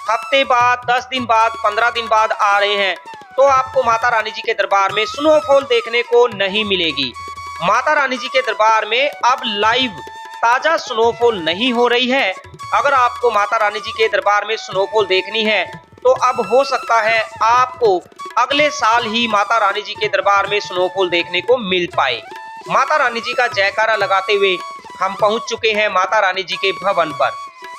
हफ्ते बाद, 10 दिन बाद, 15 दिन बाद आ रहे हैं, तो आपको माता रानी जी के दरबार में स्नोफॉल देखने को नहीं मिलेगी। माता रानी जी के दरबार में अब लाइव ताजा स्नोफॉल नहीं हो रही है। अगर आपको माता रानी जी के दरबार में स्नोफॉल देखनी है, तो अब हो सकता है आपको अगले साल ही माता रानी जी के दरबार में स्नोफॉल देखने को मिल पाए। माता रानी जी का जयकारा लगाते हुए हम पहुंच चुके हैं माता रानी जी के भवन पर।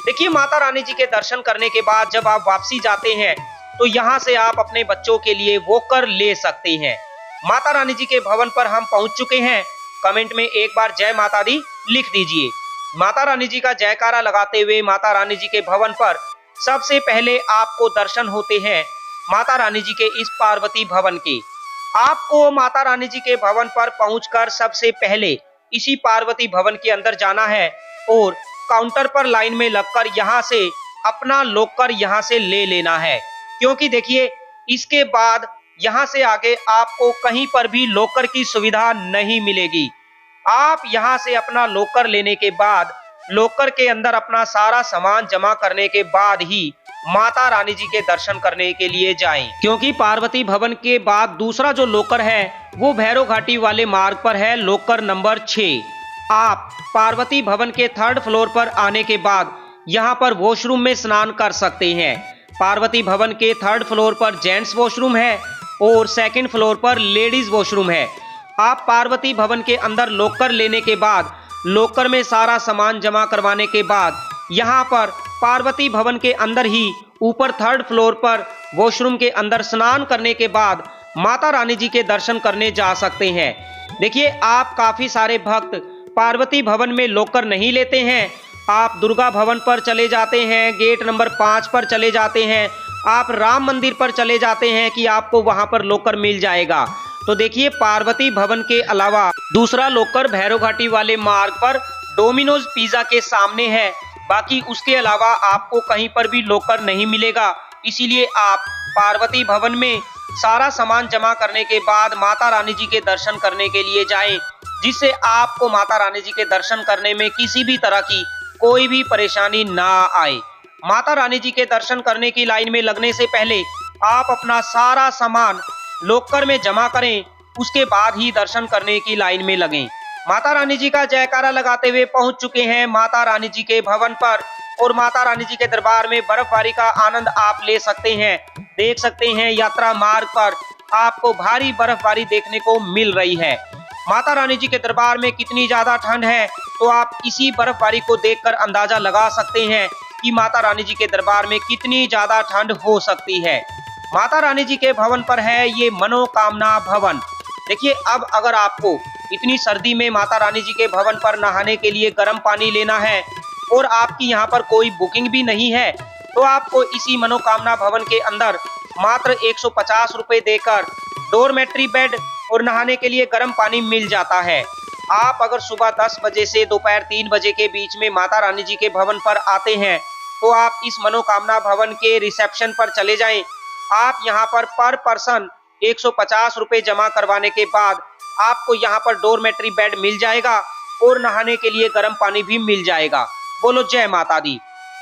देखिए, माता रानी जी के दर्शन करने के बाद जब आप वापसी जाते हैं, तो यहाँ से आप अपने बच्चों के लिए वॉकर ले सकते हैं। माता रानी जी के भवन पर हम पहुंच चुके हैं। कमेंट में एक बार जय माता दी लिख दीजिए। माता रानी जी का जयकारा लगाते हुए माता रानी जी के भवन पर सबसे पहले आपको दर्शन होते हैं माता रानी जी के इस पार्वती भवन के। आपको माता रानी जी के भवन पर पहुंचकर सबसे पहले इसी पार्वती भवन के अंदर जाना है और काउंटर पर लाइन में लगकर यहाँ से अपना लॉकर यहाँ से ले लेना है, क्योंकि देखिए इसके बाद यहाँ से आगे आपको कहीं पर भी लॉकर की सुविधा नहीं मिलेगी। आप यहाँ से अपना लॉकर लेने के बाद लॉकर के अंदर अपना सारा सामान जमा करने के बाद ही माता रानी जी के दर्शन करने के लिए जाएं, क्योंकि पार्वती भवन के बाद दूसरा जो लॉकर है वो भैरव घाटी वाले मार्ग पर है, लॉकर नंबर 6। आप पार्वती भवन के 3rd फ्लोर पर आने के बाद यहाँ पर वॉशरूम में स्नान कर सकते हैं। पार्वती भवन के 3rd फ्लोर पर जेंट्स वॉशरूम है और 2nd फ्लोर पर लेडीज वॉशरूम है। आप पार्वती भवन के अंदर लॉकर लेने के बाद लॉकर में सारा सामान जमा करवाने के बाद यहाँ पर पार्वती भवन के अंदर ही ऊपर 3rd फ्लोर पर वॉशरूम के अंदर स्नान करने के बाद माता रानी जी के दर्शन करने जा सकते हैं। देखिए, आप काफी सारे भक्त पार्वती भवन में लॉकर नहीं लेते हैं। आप दुर्गा भवन पर चले जाते हैं, गेट नंबर 5 पर चले जाते हैं, आप राम मंदिर पर चले जाते हैं कि आपको वहां पर लॉकर मिल जाएगा। तो देखिए, पार्वती भवन के अलावा दूसरा लॉकर भैरव घाटी वाले मार्ग पर डोमिनोज पिज्जा के सामने है। बाकी उसके अलावा आपको कहीं पर भी लॉकर नहीं मिलेगा। इसीलिए आप पार्वती भवन में सारा सामान जमा करने के बाद माता रानी जी के दर्शन करने के लिए जाएं, जिससे आपको माता रानी जी के दर्शन करने में किसी भी तरह की कोई भी परेशानी ना आए। माता रानी जी के दर्शन करने की लाइन में लगने से पहले आप अपना सारा सामान लॉकर में जमा करें, उसके बाद ही दर्शन करने की लाइन में लगें। माता रानी जी का जयकारा लगाते हुए पहुंच चुके हैं माता रानी जी के भवन पर और माता रानी जी के दरबार में बर्फबारी का आनंद आप ले सकते हैं। देख सकते हैं यात्रा मार्ग पर आपको भारी बर्फबारी देखने को मिल रही है। माता रानी जी के दरबार में कितनी ज्यादा ठंड है, तो आप इसी बर्फबारी को देखकर अंदाजा लगा सकते हैं कि माता रानी जी के दरबार में कितनी ज्यादा ठंड हो सकती है। माता रानी जी के भवन पर है ये मनोकामना भवन। देखिए, अब अगर आपको इतनी सर्दी में माता रानी जी के भवन पर नहाने के लिए गर्म पानी लेना है और आपकी यहाँ पर कोई बुकिंग भी नहीं है, तो आपको इसी मनोकामना भवन के अंदर मात्र 150 रुपए देकर डोरमेट्री बेड और नहाने के लिए गर्म पानी मिल जाता है। आप अगर सुबह 10 बजे से दोपहर 3 बजे के बीच में माता रानी जी के भवन पर आते हैं तो आप इस मनोकामना भवन के रिसेप्शन पर चले जाएं। आप यहां पर पर्सन 150 रुपए जमा करवाने के बाद आपको यहां पर डोरमेट्री बेड मिल जाएगा और नहाने के लिए गर्म पानी भी मिल जाएगा। बोलो जय माता दी।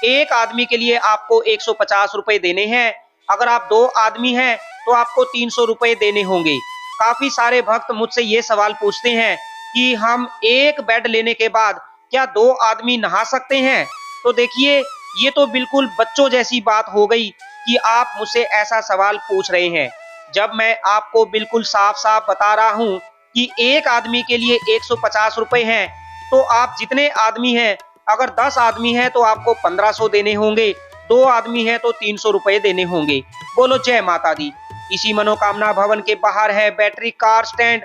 एक आदमी के लिए आपको 150 रुपए देने हैं। अगर आप 2 आदमी हैं तो आपको 300 रुपए देने होंगे। काफी सारे भक्त मुझसे ये सवाल पूछते हैं कि हम एक बेड लेने के बाद क्या 2 आदमी नहा सकते हैं? तो देखिए, ये तो बिल्कुल बच्चों जैसी बात हो गई कि आप मुझसे ऐसा सवाल पूछ रहे हैं, जब मैं आपको बिल्कुल साफ साफ बता रहा हूं कि एक आदमी के लिए 150 रुपए हैं। तो आप जितने आदमी हैं, अगर 10 आदमी हैं तो आपको 1500 देने होंगे, 2 आदमी हैं तो 300 रुपए देने होंगे। बोलो जय माता दी। इसी मनोकामना भवन के बाहर है बैटरी कार स्टैंड।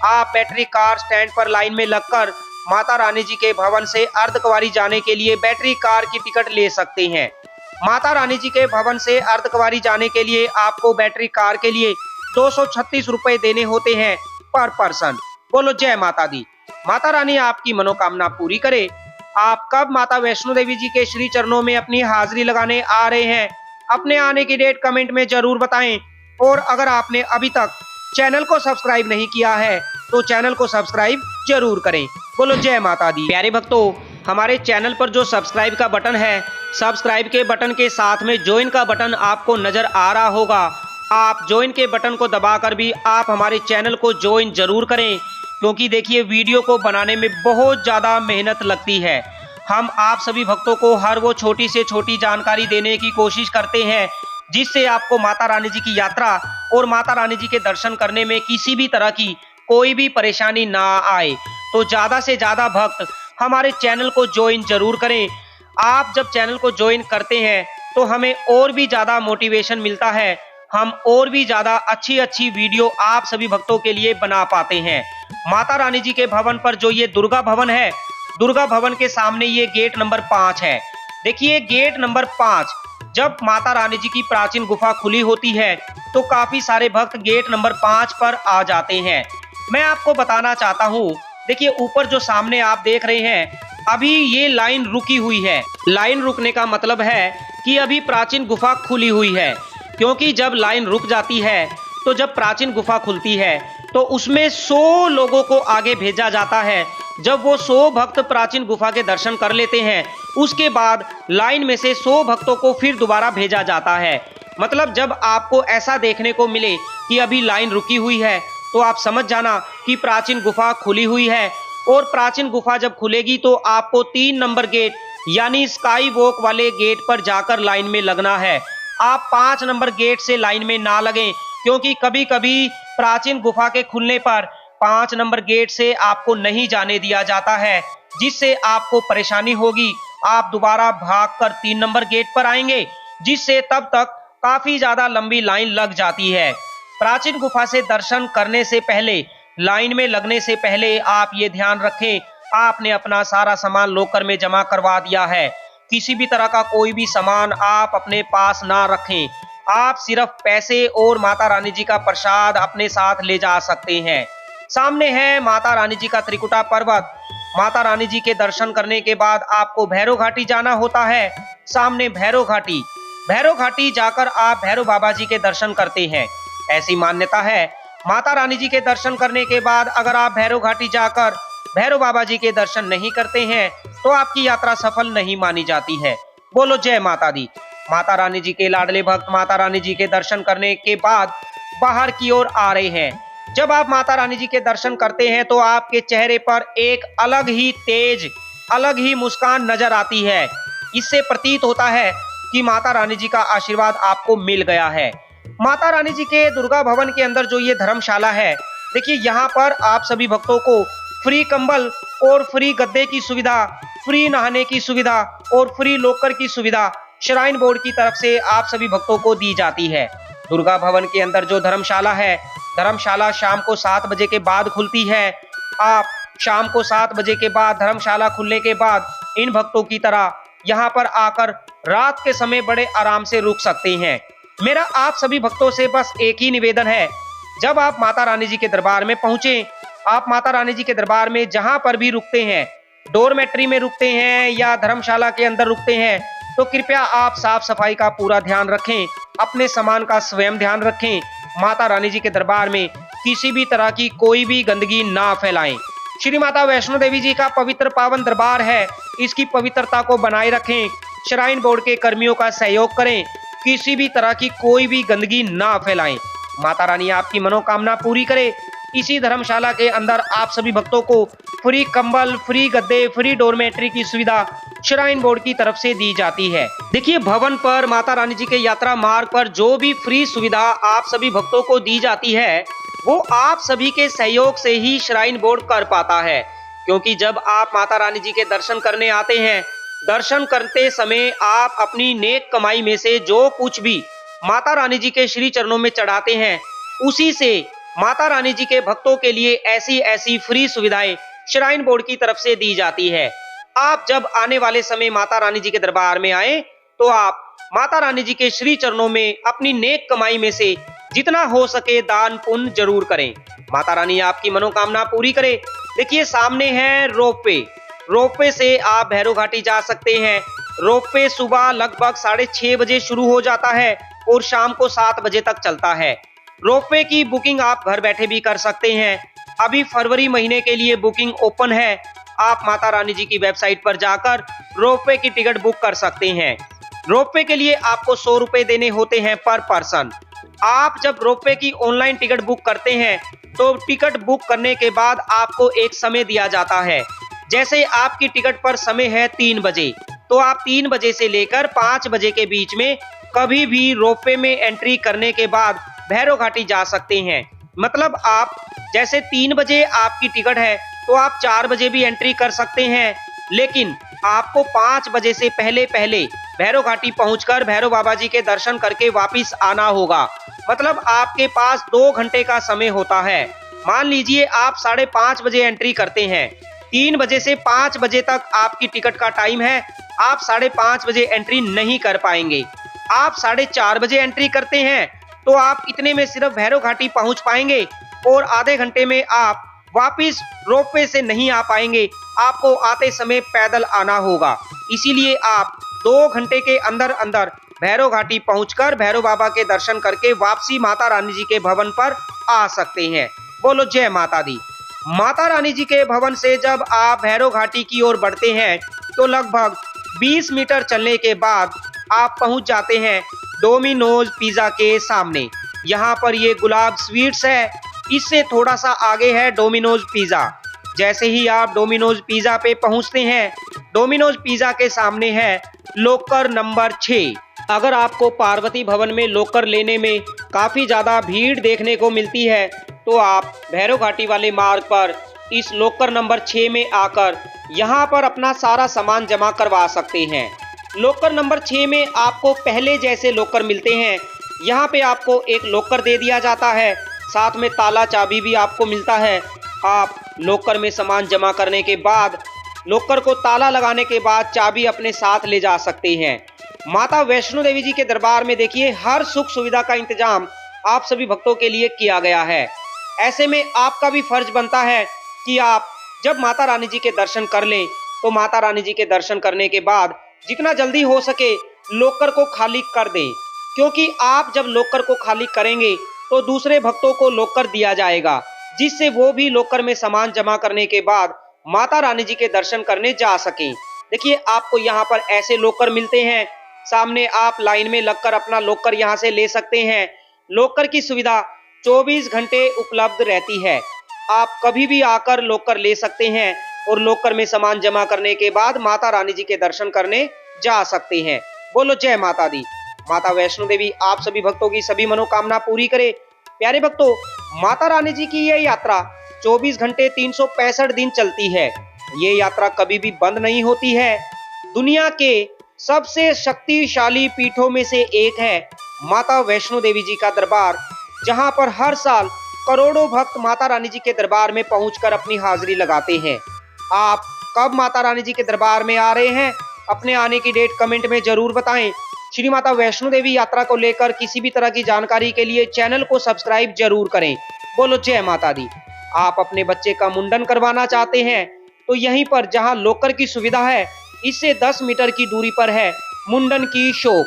आप बैटरी कार स्टैंड पर लाइन में लगकर माता रानी जी के भवन से अर्धकुंवारी जाने के लिए बैटरी कार की टिकट ले सकते हैं। माता रानी जी के भवन से अर्धकुंवारी जाने के लिए आपको बैटरी कार के लिए 236 रुपए देने होते हैं पर पर्सन। बोलो जय माता दी। माता रानी आपकी मनोकामना पूरी करे। आप कब माता वैष्णो देवी जी के श्री चरणों में अपनी हाजिरी लगाने आ रहे हैं, अपने आने की डेट कमेंट में जरूर बताएं। और अगर आपने अभी तक चैनल को सब्सक्राइब नहीं किया है तो चैनल को सब्सक्राइब जरूर करें। बोलो जय माता दी। प्यारे भक्तों, हमारे चैनल पर जो सब्सक्राइब का बटन है, सब्सक्राइब के बटन के साथ में ज्वाइन का बटन आपको नजर आ रहा होगा। आप ज्वाइन के बटन को दबाकर भी आप हमारे चैनल को ज्वाइन जरूर करें, क्योंकि देखिए वीडियो को बनाने में बहुत ज़्यादा मेहनत लगती है। हम आप सभी भक्तों को हर वो छोटी से छोटी जानकारी देने की कोशिश करते हैं जिससे आपको माता रानी जी की यात्रा और माता रानी जी के दर्शन करने में किसी भी तरह की कोई भी परेशानी ना आए। तो ज़्यादा से ज़्यादा भक्त हमारे चैनल को ज्वाइन जरूर करें। आप जब चैनल को ज्वाइन करते हैं तो हमें और भी ज़्यादा मोटिवेशन मिलता है, हम और भी ज़्यादा अच्छी अच्छी वीडियो आप सभी भक्तों के लिए बना पाते हैं। माता रानी जी के भवन पर जो ये दुर्गा भवन है, दुर्गा भवन के सामने ये गेट नंबर 5 है। देखिए, गेट नंबर 5 जब माता रानी जी की प्राचीन गुफा खुली होती है तो काफी सारे भक्त गेट नंबर 5 पर आ जाते हैं। मैं आपको बताना चाहता हूँ, देखिए ऊपर जो सामने आप देख रहे हैं, अभी ये लाइन रुकी हुई है। लाइन रुकने का मतलब है कि अभी प्राचीन गुफा खुली हुई है, क्योंकि जब लाइन रुक जाती है तो जब प्राचीन गुफा खुलती है तो उसमें 100 लोगों को आगे भेजा जाता है। जब वो 100 भक्त प्राचीन गुफा के दर्शन कर लेते हैं, उसके बाद लाइन में से 100 भक्तों को फिर दोबारा भेजा जाता है। मतलब जब आपको ऐसा देखने को मिले कि अभी लाइन रुकी हुई है तो आप समझ जाना कि प्राचीन गुफा खुली हुई है। और प्राचीन गुफा जब खुलेगी तो आपको 3 नंबर गेट यानी स्काई वॉक वाले गेट पर जाकर लाइन में लगना है। आप 5 नंबर गेट से लाइन में ना लगें, क्योंकि कभी कभी प्राचीन गुफा के खुलने पर 5 नंबर गेट से आपको नहीं जाने दिया जाता है, जिससे आपको परेशानी होगी। आप दोबारा भागकर 3 नंबर गेट पर आएंगे, जिससे तब तक काफी ज्यादा लंबी लाइन लग जाती है। प्राचीन गुफा से दर्शन करने से पहले, लाइन में लगने से पहले आप ये ध्यान रखें, आपने अपना सारा सामान लॉकर में जमा करवा दिया है। किसी भी तरह का कोई भी सामान आप अपने पास ना रखें। आप सिर्फ पैसे और माता रानी जी का प्रसाद अपने साथ ले जा सकते हैं। सामने है माता रानी जी का त्रिकुटा पर्वत। माता रानी जी के दर्शन करने के बाद आपको भैरव घाटी जाना होता है। सामने भैरव घाटी, भैरव घाटी जाकर आप भैरव बाबा जी के दर्शन करते हैं। ऐसी मान्यता है, माता रानी जी के दर्शन करने के बाद अगर आप भैरव घाटी जाकर भैरव बाबा जी के दर्शन नहीं करते हैं तो आपकी यात्रा सफल नहीं मानी जाती है। बोलो जय माता दी। माता रानी जी के लाडले भक्त माता रानी जी के दर्शन करने के बाद बाहर की ओर आ रहे हैं। जब आप माता रानी जी के दर्शन करते हैं तो आपके चेहरे पर एक अलग ही तेज, अलग ही मुस्कान नजर आती है। इससे प्रतीत होता है कि माता रानी जी का आशीर्वाद आपको मिल गया है। माता रानी जी के दुर्गा भवन के अंदर जो ये धर्मशाला है, देखिए यहाँ पर आप सभी भक्तों को फ्री कंबल और फ्री गद्दे की सुविधा, फ्री नहाने की सुविधा और फ्री लॉकर की सुविधा श्राइन बोर्ड की तरफ से आप सभी भक्तों को दी जाती है। दुर्गा भवन के अंदर जो धर्मशाला है, धर्मशाला शाम को 7 बजे के बाद खुलती है। आप शाम को 7 बजे के बाद धर्मशाला खुलने के बाद इन भक्तों की तरह यहाँ पर आकर रात के समय बड़े आराम से रुक सकते हैं। मेरा आप सभी भक्तों से बस एक ही निवेदन है, जब आप माता रानी जी के दरबार में पहुंचे, आप माता रानी जी के दरबार में जहां पर भी रुकते हैं, डोरमेट्री में रुकते हैं या धर्मशाला के अंदर रुकते हैं, तो कृपया आप साफ सफाई का पूरा ध्यान रखें, अपने सामान का स्वयं ध्यान रखें। माता रानी जी के दरबार में किसी भी तरह की कोई भी गंदगी ना फैलाएं। श्री माता वैष्णो देवी जी का पवित्र पावन दरबार है, इसकी पवित्रता को बनाए रखें। श्राइन बोर्ड के कर्मियों का सहयोग करें, किसी भी तरह की कोई भी गंदगी ना फैलाएं। माता रानी आपकी मनोकामना पूरी करे। इसी धर्मशाला के अंदर आप सभी भक्तों को फ्री कंबल, फ्री गद्दे, फ्री डोरमेट्री की सुविधा श्राइन बोर्ड की तरफ से दी जाती है। देखिए, भवन पर माता रानी जी के यात्रा मार्ग पर जो भी फ्री सुविधा आप सभी भक्तों को दी जाती है, वो आप सभी के सहयोग से ही श्राइन बोर्ड कर पाता है। क्योंकि जब आप माता रानी जी के दर्शन करने आते हैं, दर्शन करते समय आप अपनी नेक कमाई में से जो कुछ भी माता रानी जी के श्री चरणों में चढ़ाते हैं, उसी से माता रानी जी के भक्तों के लिए ऐसी ऐसी फ्री सुविधाएं श्राइन बोर्ड की तरफ से दी जाती है। आप जब आने वाले समय माता रानी जी के दरबार में आए, तो आप माता रानी जी के श्री चरणों में अपनी नेक कमाई में से जितना हो सके दान पुण्य जरूर करें। माता रानी आपकी मनोकामना पूरी करे। देखिए, सामने है रोपवे। रोपवे से आप भैरव घाटी जा सकते हैं। रोपवे सुबह लगभग 6:30 बजे शुरू हो जाता है और शाम को 7 बजे तक चलता है। रोपवे की बुकिंग आप घर बैठे भी कर सकते हैं। अभी फरवरी महीने के लिए बुकिंग ओपन है। आप माता रानी जी की वेबसाइट पर जाकर रोपवे की टिकट बुक कर सकते हैं। रोपवे के लिए आपको 100 रुपए देने होते हैं पर पर्सन। आप जब रोपवे की ऑनलाइन टिकट बुक करते हैं, तो टिकट बुक करने के बाद आपको एक समय दिया जाता है। जैसे आपकी टिकट पर समय है 3 बजे, तो आप 3 बजे से लेकर 5 बजे के बीच में कभी भी रोपवे में एंट्री करने के बाद भैरव घाटी जा सकते हैं। मतलब आप जैसे 3 बजे आपकी टिकट है, तो आप 4 बजे भी एंट्री कर सकते हैं, लेकिन आपको 5 बजे से पहले पहले भैरव घाटी पहुंचकर भैरव बाबा जी के दर्शन करके वापिस आना होगा। मतलब आपके पास 2 घंटे का समय होता है। मान लीजिए आप 5:30 बजे एंट्री करते हैं, 3 बजे से 5 बजे तक आपकी टिकट का टाइम है। आप 5:30 बजे एंट्री नहीं कर पाएंगे। आप 4:30 बजे एंट्री करते हैं, तो आप इतने में सिर्फ भैरव घाटी पहुंच पाएंगे और आधे घंटे में आप वापिस रोपवे से नहीं आ पाएंगे। आपको आते समय पैदल आना होगा। इसीलिए आप 2 घंटे के अंदर अंदर भैरव घाटी पहुंचकर भैरव बाबा के दर्शन करके वापसी माता रानी जी के भवन पर आ सकते हैं। बोलो जय माता दी। माता रानी जी के भवन से जब आप भैरव घाटी की ओर बढ़ते हैं, तो लगभग 20 मीटर चलने के बाद आप पहुंच जाते हैं डोमिनोज पिज्जा के सामने। यहाँ पर ये गुलाब स्वीट्स है, इससे थोड़ा सा आगे है डोमिनोज पिज्जा। जैसे ही आप डोमिनोज पिज्जा पे पहुंचते हैं, डोमिनोज पिज्जा के सामने है लोकर नंबर 6। अगर आपको पार्वती भवन में लोकर लेने में काफ़ी ज़्यादा भीड़ देखने को मिलती है, तो आप भैरव घाटी वाले मार्ग पर इस लोकर नंबर 6 में आकर यहाँ पर अपना सारा सामान जमा करवा सकते हैं। लोकर नंबर 6 में आपको पहले जैसे लोकर मिलते हैं। यहाँ पे आपको एक लोकर दे दिया जाता है, साथ में ताला चाबी भी आपको मिलता है। आप लोकर में सामान जमा करने के बाद, लोकर को ताला लगाने के बाद चाबी अपने साथ ले जा सकते हैं। माता वैष्णो देवी जी के दरबार में देखिए, हर सुख सुविधा का इंतजाम आप सभी भक्तों के लिए किया गया है। ऐसे में आपका भी फर्ज बनता है कि आप जब माता रानी जी के दर्शन कर लें, तो माता रानी जी के दर्शन करने के बाद जितना जल्दी हो सके लोकर को खाली कर दें। क्योंकि आप जब लोकर को खाली करेंगे, तो दूसरे भक्तों को लोकर दिया जाएगा, जिससे वो भी लोकर में सामान जमा करने के बाद माता रानी जी के दर्शन करने जा सकें। देखिए, आपको यहाँ पर ऐसे लोकर मिलते हैं। सामने आप लाइन में लगकर अपना लोकर यहाँ से ले सकते हैं। लोकर की सुविधा 24 घंटे उपलब्ध रहती है। आप कभी भी आकर लोकर ले सकते हैं और लोकर में सामान जमा करने के बाद माता रानी जी के दर्शन करने जा सकते हैं। बोलो जय माता दी। माता वैष्णो देवी आप सभी भक्तों की सभी मनोकामना पूरी करे। प्यारे भक्तों, माता रानी जी की यह यात्रा 24 घंटे 365 दिन चलती है। ये यात्रा कभी भी बंद नहीं होती है। दुनिया के सबसे शक्तिशाली पीठों में से एक है माता वैष्णो देवी जी का दरबार, जहां पर हर साल करोड़ों भक्त माता रानी जी के दरबार में पहुंचकर अपनी हाजिरी लगाते हैं। आप कब माता रानी जी के दरबार में आ रहे हैं, अपने आने की डेट कमेंट में जरूर बताएं। श्री माता वैष्णो देवी यात्रा को लेकर किसी भी तरह की जानकारी के लिए चैनल को सब्सक्राइब जरूर करें। बोलो जय माता दी। आप अपने बच्चे का मुंडन करवाना चाहते हैं तो यहीं पर जहां लॉकर की सुविधा है, इससे 10 मीटर की दूरी पर है मुंडन की शॉप।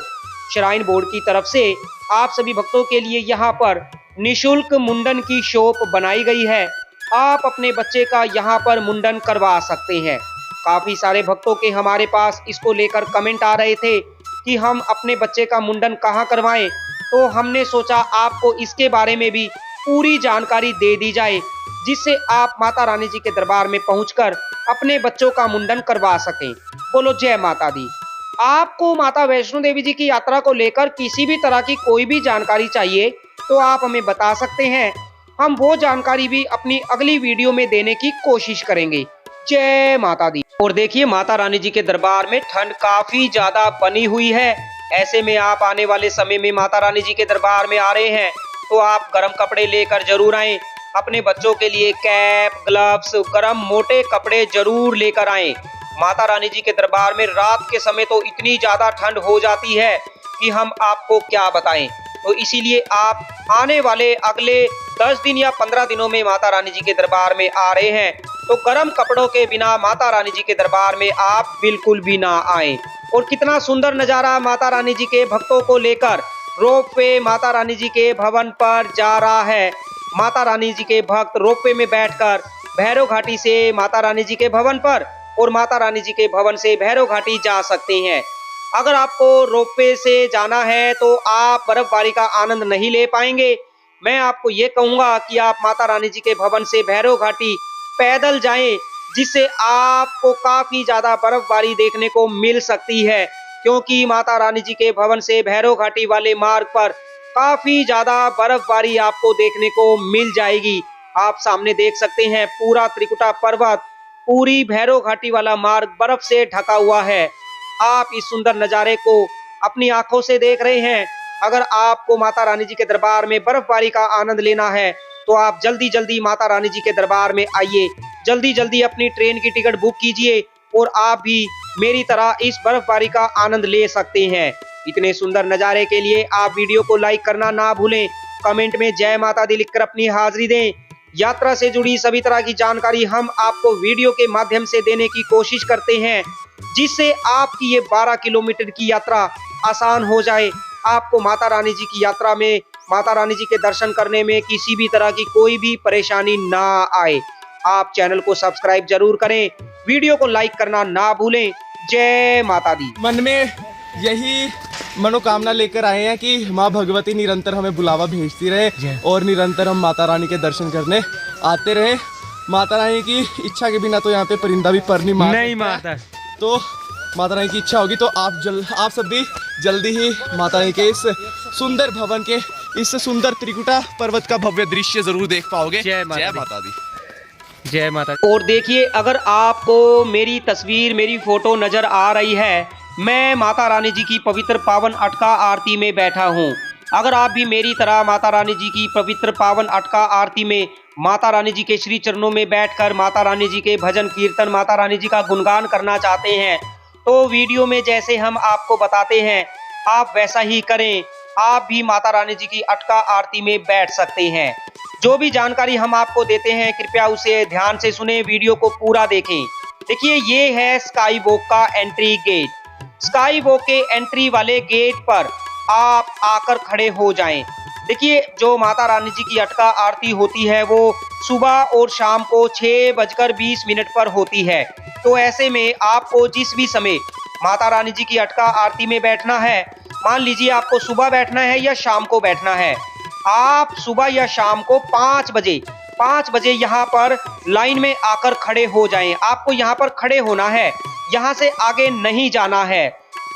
श्राइन बोर्ड की तरफ से आप सभी भक्तों के लिए यहां पर निशुल्क मुंडन की शॉप बनाई गई है। आप अपने बच्चे का यहां पर मुंडन करवा सकते हैं। काफी सारे भक्तों के हमारे पास इसको लेकर कमेंट आ रहे थे कि हम अपने बच्चे का मुंडन कहां करवाएं, तो हमने सोचा आपको इसके बारे में भी पूरी जानकारी दे दी जाए, जिससे आप माता रानी जी के दरबार में पहुंचकर अपने बच्चों का मुंडन करवा सकें। बोलो जय माता दी। आपको माता वैष्णो देवी जी की यात्रा को लेकर किसी भी तरह की कोई भी जानकारी चाहिए तो आप हमें बता सकते हैं। हम वो जानकारी भी अपनी अगली वीडियो में देने की कोशिश करेंगे। जय माता दी। और देखिए, माता रानी जी के दरबार में ठंड काफी ज्यादा बनी हुई है। ऐसे में आप आने वाले समय में माता रानी जी के दरबार में आ रहे हैं तो आप गर्म कपड़े लेकर जरूर आएं। अपने बच्चों के लिए कैप, ग्लव्स, गर्म मोटे कपड़े जरूर लेकर आएं। माता रानी जी के दरबार में रात के समय तो इतनी ज्यादा ठंड हो जाती है कि हम आपको क्या बताएं। तो इसीलिए आप आने वाले अगले 10 दिन या 15 दिनों में माता रानी जी के दरबार में आ रहे हैं तो गर्म कपड़ों के बिना माता रानी जी के दरबार में आप बिल्कुल भी ना आए। और कितना सुंदर नजारा माता रानी जी के भक्तों को लेकर रोपवे माता रानी जी के भवन पर जा रहा है। माता रानी जी के भक्त रोपवे में बैठकर भैरव घाटी से माता रानी जी के भवन पर और माता रानी जी के भवन से भैरव घाटी जा सकते हैं। अगर आपको रोपवे से जाना है तो आप बर्फबारी का आनंद नहीं ले पाएंगे। मैं आपको ये कहूंगा कि आप माता रानी जी के भवन से भैरव घाटी पैदल जाएं, जिससे आपको काफी ज्यादा बर्फबारी देखने को मिल सकती है, क्योंकि माता रानी जी के भवन से भैरव घाटी वाले मार्ग पर काफी ज्यादा बर्फबारी आपको देखने को मिल जाएगी। आप सामने देख सकते हैं पूरा त्रिकुटा पर्वत, पूरी भैरव घाटी वाला मार्ग बर्फ से ढका हुआ है। आप इस सुंदर नजारे को अपनी आंखों से देख रहे हैं। अगर आपको माता रानी जी के दरबार में बर्फबारी का आनंद लेना है तो आप जल्दी जल्दी माता रानी जी के दरबार में आइए। जल्दी जल्दी अपनी ट्रेन की टिकट बुक कीजिए और आप भी मेरी तरह इस बर्फबारी का आनंद ले सकते हैं। इतने सुंदर नजारे के लिए आप वीडियो को लाइक करना ना भूलें। कमेंट में जय माता दी लिखकर अपनी हाजिरी दें। यात्रा से जुड़ी सभी तरह की जानकारी हम आपको वीडियो के माध्यम से देने की कोशिश करते हैं, जिससे आपकी ये 12 किलोमीटर की यात्रा आसान हो जाए। आपको माता रानी जी की यात्रा में माता रानी जी के दर्शन करने में किसी भी तरह की कोई भी परेशानी ना आए। आप चैनल को सब्सक्राइब जरूर करें, वीडियो को लाइक करना ना भूलें। जय माता दी। मन में यही मनोकामना लेकर आए हैं कि माँ भगवती निरंतर हमें बुलावा भेजती रहे और निरंतर हम माता रानी के दर्शन करने आते रहे। माता रानी की इच्छा के बिना तो यहाँ पे परिंदा भी पर नहीं मारता। तो माता रानी की इच्छा होगी तो आप सब भी जल्दी ही माता रानी के इस सुंदर भवन के इस सुंदर त्रिकुटा पर्वत का भव्य दृश्य जरूर देख पाओगे। जय माता दी। जय माता। और देखिए, अगर आपको मेरी तस्वीर, मेरी फोटो नजर आ रही है, मैं माता रानी जी की पवित्र पावन अटका आरती में बैठा हूँ। अगर आप भी मेरी तरह माता रानी जी की पवित्र पावन अटका आरती में माता रानी जी के श्री चरणों में बैठकर माता रानी जी के भजन कीर्तन, माता रानी जी का गुणगान करना चाहते हैं, तो वीडियो में जैसे हम आपको बताते हैं आप वैसा ही करें। आप भी माता रानी जी की अटका आरती में बैठ सकते हैं। जो भी जानकारी हम आपको देते हैं कृपया उसे ध्यान से सुने, वीडियो को पूरा देखें। देखिए, ये है स्काई वॉक का एंट्री गेट। स्काई वॉक के एंट्री वाले गेट पर आप आकर खड़े हो जाएं। देखिए, जो माता रानी जी की अटका आरती होती है वो सुबह और शाम को 6:20 पर होती है। तो ऐसे में आपको जिस भी समय माता रानी जी की अटका आरती में बैठना है, मान लीजिए आपको सुबह बैठना है या शाम को बैठना है, आप सुबह या शाम को 5 बजे यहाँ पर लाइन में आकर खड़े हो जाएं। आपको यहाँ पर खड़े होना है, यहाँ से आगे नहीं जाना है।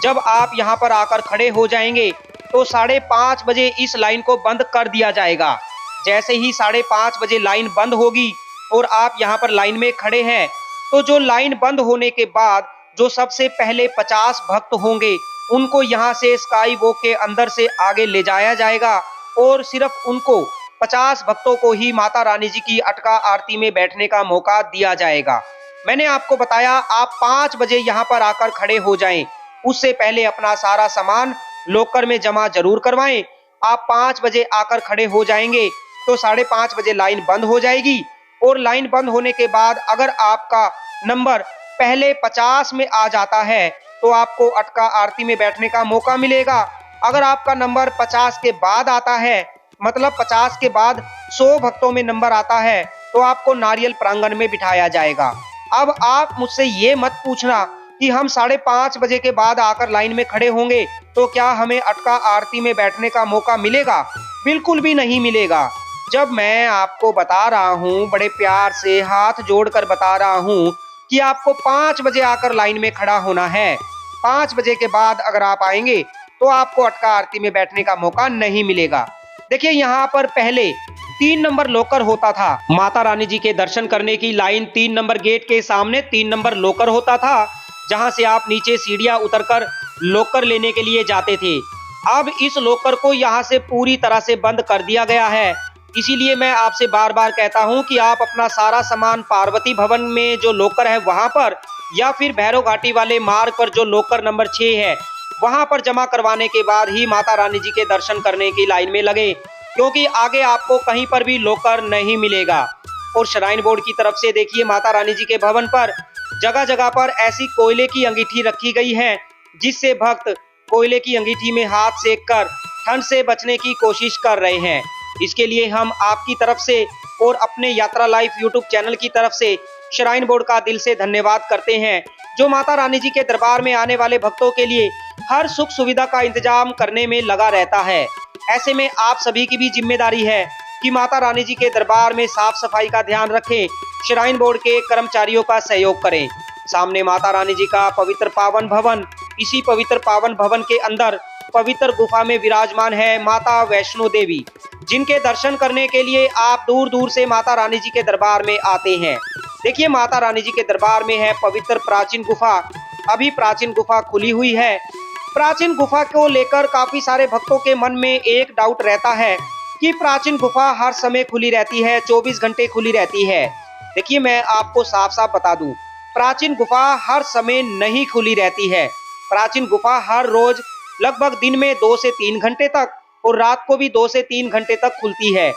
जब आप यहाँ पर आकर खड़े हो जाएंगे तो 5:30 बजे इस लाइन को बंद कर दिया जाएगा। जैसे ही 5:30 बजे लाइन बंद होगी और आप यहाँ पर लाइन में खड़े हैं, तो जो लाइन बंद होने के बाद जो सबसे पहले 50 भक्त होंगे उनको यहाँ से स्काई वॉक के अंदर से आगे ले जाया जाएगा और सिर्फ उनको 50 भक्तों को ही माता रानी जी की अटका आरती में बैठने का मौका दिया जाएगा। मैंने आपको बताया आप 5 बजे यहाँ पर आकर खड़े हो जाएं। उससे पहले अपना सारा सामान लॉकर में जमा जरूर करवाएं। आप 5 बजे आकर खड़े हो जाएंगे तो 5:30 बजे लाइन बंद हो जाएगी और लाइन बंद होने के बाद अगर आपका नंबर पहले 50 में आ जाता है तो आपको अटका आरती में बैठने का मौका मिलेगा। अगर आपका नंबर 50 के बाद आता है, मतलब 50 के बाद 100 भक्तों में नंबर आता है, तो आपको नारियल प्रांगण में बिठाया जाएगा। अब आप मुझसे ये मत पूछना कि हम 5:30 बजे के बाद आकर लाइन में खड़े होंगे तो क्या हमें अटका आरती में बैठने का मौका मिलेगा? बिल्कुल भी नहीं मिलेगा। जब मैं आपको बता रहा हूँ, बड़े प्यार से हाथ जोड़कर बता रहा हूँ कि आपको 5 बजे आकर लाइन में खड़ा होना है। 5 बजे के बाद अगर आप आएंगे तो आपको अटका आरती में बैठने का मौका नहीं मिलेगा। देखिए यहाँ पर पहले 3 नंबर लॉकर होता था। माता रानी जी के दर्शन करने की लाइन 3 नंबर गेट के सामने 3 नंबर लॉकर होता था, जहां से आप नीचे सीढ़ियां उतरकर लॉकर लेने के लिए जाते थे। अब इस लॉकर को यहां से पूरी तरह से बंद कर दिया गया है। इसीलिए मैं आपसे बार बार कहता हूं कि आप अपना सारा सामान पार्वती भवन में जो लॉकर है वहां पर, या फिर भैरव घाटी वाले मार्ग पर जो लॉकर नंबर 6 है वहां पर जमा करवाने के बाद ही माता रानी जी के दर्शन करने की लाइन में लगे, क्योंकि आगे आपको कहीं पर भी लॉकर नहीं मिलेगा। और श्राइन बोर्ड की तरफ से देखिए माता रानी जी के भवन पर जगह जगह पर ऐसी कोयले की अंगीठी रखी गई है, जिससे भक्त कोयले की अंगीठी में हाथ सेक कर ठंड से बचने की कोशिश कर रहे हैं। इसके लिए हम आपकी तरफ से और अपने यात्रा लाइव यूट्यूब चैनल की तरफ से श्राइन बोर्ड का दिल से धन्यवाद करते हैं, जो माता रानी जी के दरबार में आने वाले भक्तों के लिए हर सुख सुविधा का इंतजाम करने में लगा रहता है। ऐसे में आप सभी की भी जिम्मेदारी है कि माता रानी जी के दरबार में साफ सफाई का ध्यान रखें, श्राइन बोर्ड के कर्मचारियों का सहयोग करें। सामने माता रानी जी का पवित्र पावन भवन, इसी पवित्र पावन भवन के अंदर पवित्र गुफा में विराजमान है माता वैष्णो देवी, जिनके दर्शन करने के लिए आप दूर दूर से माता रानी जी के दरबार में आते हैं। देखिए माता रानी जी के दरबार में है पवित्र प्राचीन गुफा। अभी प्राचीन गुफा खुली हुई है। प्राचीन गुफा को लेकर काफी सारे भक्तों के मन में एक डाउट रहता है कि प्राचीन गुफा हर समय खुली रहती है, 24 घंटे खुली रहती है। देखिए मैं आपको साफ साफ बता दूं, प्राचीन गुफा हर समय नहीं खुली रहती है। प्राचीन गुफा हर रोज लगभग दिन में 2 से 3 घंटे तक और रात को भी 2 से 3 घंटे तक खुलती है।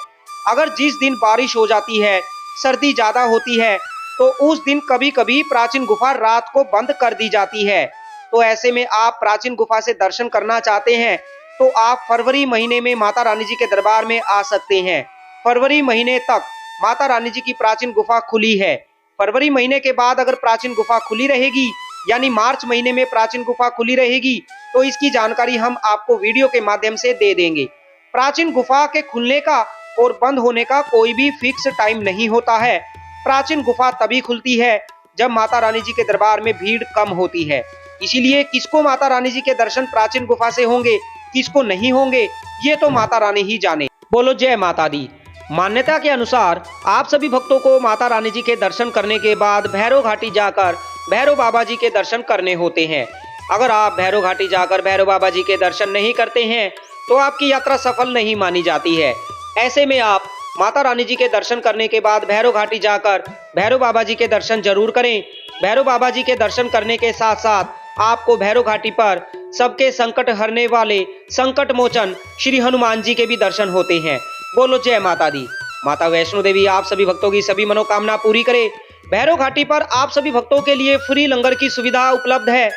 अगर जिस दिन बारिश हो जाती है, सर्दी ज्यादा होती है, तो उस दिन कभी कभी प्राचीन गुफा रात को बंद कर दी जाती है। तो ऐसे में आप प्राचीन गुफा से दर्शन करना चाहते हैं तो आप फरवरी महीने में माता रानी जी के दरबार में आ सकते हैं। फरवरी महीने तक माता रानी जी की प्राचीन गुफा खुली है। फरवरी महीने के बाद अगर प्राचीन गुफा खुली रहेगी, यानी मार्च महीने में प्राचीन गुफा खुली रहेगी, तो इसकी जानकारी हम आपको वीडियो के माध्यम से दे देंगे। प्राचीन गुफा के खुलने का और बंद होने का कोई भी फिक्स टाइम नहीं होता है। प्राचीन गुफा तभी खुलती है जब माता रानी जी के दरबार में भीड़ कम होती है। इसीलिए किसको माता रानी जी के दर्शन प्राचीन गुफा से होंगे, किसको नहीं होंगे, ये तो माता रानी ही जाने। बोलो जय माता दी। मान्यता के अनुसार आप सभी भक्तों को माता रानी जी के दर्शन करने के बाद भैरव घाटी जाकर भैरव बाबा जी के दर्शन करने होते हैं। अगर आप भैरव घाटी जाकर भैरव बाबा जी के दर्शन नहीं करते हैं तो आपकी यात्रा सफल नहीं मानी जाती है। ऐसे में आप माता रानी जी के दर्शन करने के बाद भैरव घाटी जाकर भैरव बाबा जी के दर्शन जरूर करें। भैरव बाबा जी के दर्शन करने के साथ साथ आपको भैरव घाटी पर सबके संकट हरने वाले संकट मोचन श्री हनुमान जी के भी दर्शन होते हैं। बोलो जय माता दी। माता वैष्णो देवी आप सभी भक्तों की सभी मनोकामना पूरी करे। भैरव घाटी पर आप सभी भक्तों के लिए फ्री लंगर की सुविधा उपलब्ध है।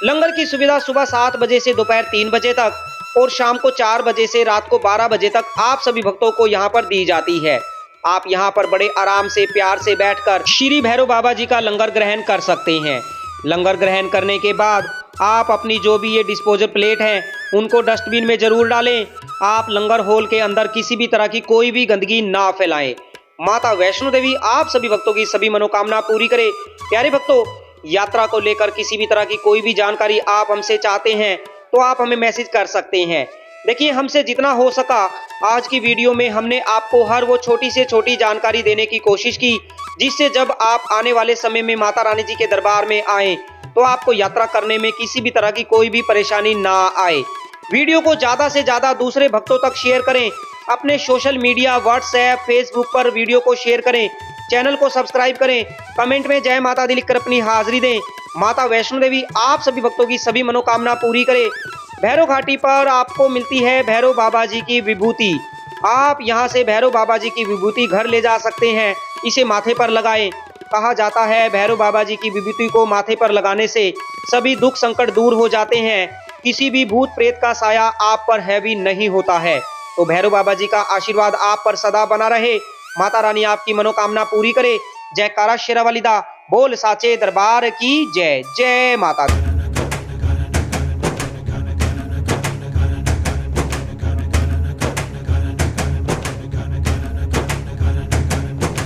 लंगर की सुविधा सुबह 7 बजे से दोपहर 3 बजे तक और शाम को 4 बजे से रात को 12 बजे तक आप सभी भक्तों को यहाँ पर दी जाती है। आप यहाँ पर बड़े आराम से प्यार से बैठकर श्री भैरव बाबा जी का लंगर ग्रहण कर सकते हैं। लंगर ग्रहण करने के बाद आप अपनी जो भी ये डिस्पोजल प्लेट हैं उनको डस्टबिन में जरूर डालें। आप लंगर हॉल के अंदर किसी भी तरह की कोई भी गंदगी ना फैलाएं। माता वैष्णो देवी आप सभी भक्तों की सभी मनोकामना पूरी करे। प्यारे भक्तों, यात्रा को लेकर किसी भी तरह की कोई भी जानकारी आप हमसे चाहते हैं तो आप हमें मैसेज कर सकते हैं। देखिए हमसे जितना हो सका आज की वीडियो में हमने आपको हर वो छोटी से छोटी जानकारी देने की कोशिश की, जिससे जब आप आने वाले समय में माता रानी जी के दरबार में आए तो आपको यात्रा करने में किसी भी तरह की कोई भी परेशानी ना आए। वीडियो को ज़्यादा से ज़्यादा दूसरे भक्तों तक शेयर करें। अपने सोशल मीडिया व्हाट्सएप फेसबुक पर वीडियो को शेयर करें। चैनल को सब्सक्राइब करें, कमेंट में जय माता दी लिखकर अपनी हाजिरी दें। माता वैष्णो देवी आप सभी भक्तों की सभी मनोकामना पूरी करे। भैरव घाटी पर आपको मिलती है भैरव बाबा जी की विभूति। आप यहां से भैरव बाबा जी की विभूति घर ले जा सकते हैं, इसे माथे पर लगाएं। कहा जाता है भैरव बाबा जी की विभूति को माथे पर लगाने से सभी दुख संकट दूर हो जाते हैं, किसी भी भूत प्रेत का साया आप पर हैवी नहीं होता है। तो भैरव बाबा जी का आशीर्वाद आप पर सदा बना रहे। माता रानी आपकी मनोकामना पूरी करे। जयकारा शेरा वाली दा बोल साचे दरबार की जय। जय माता दी।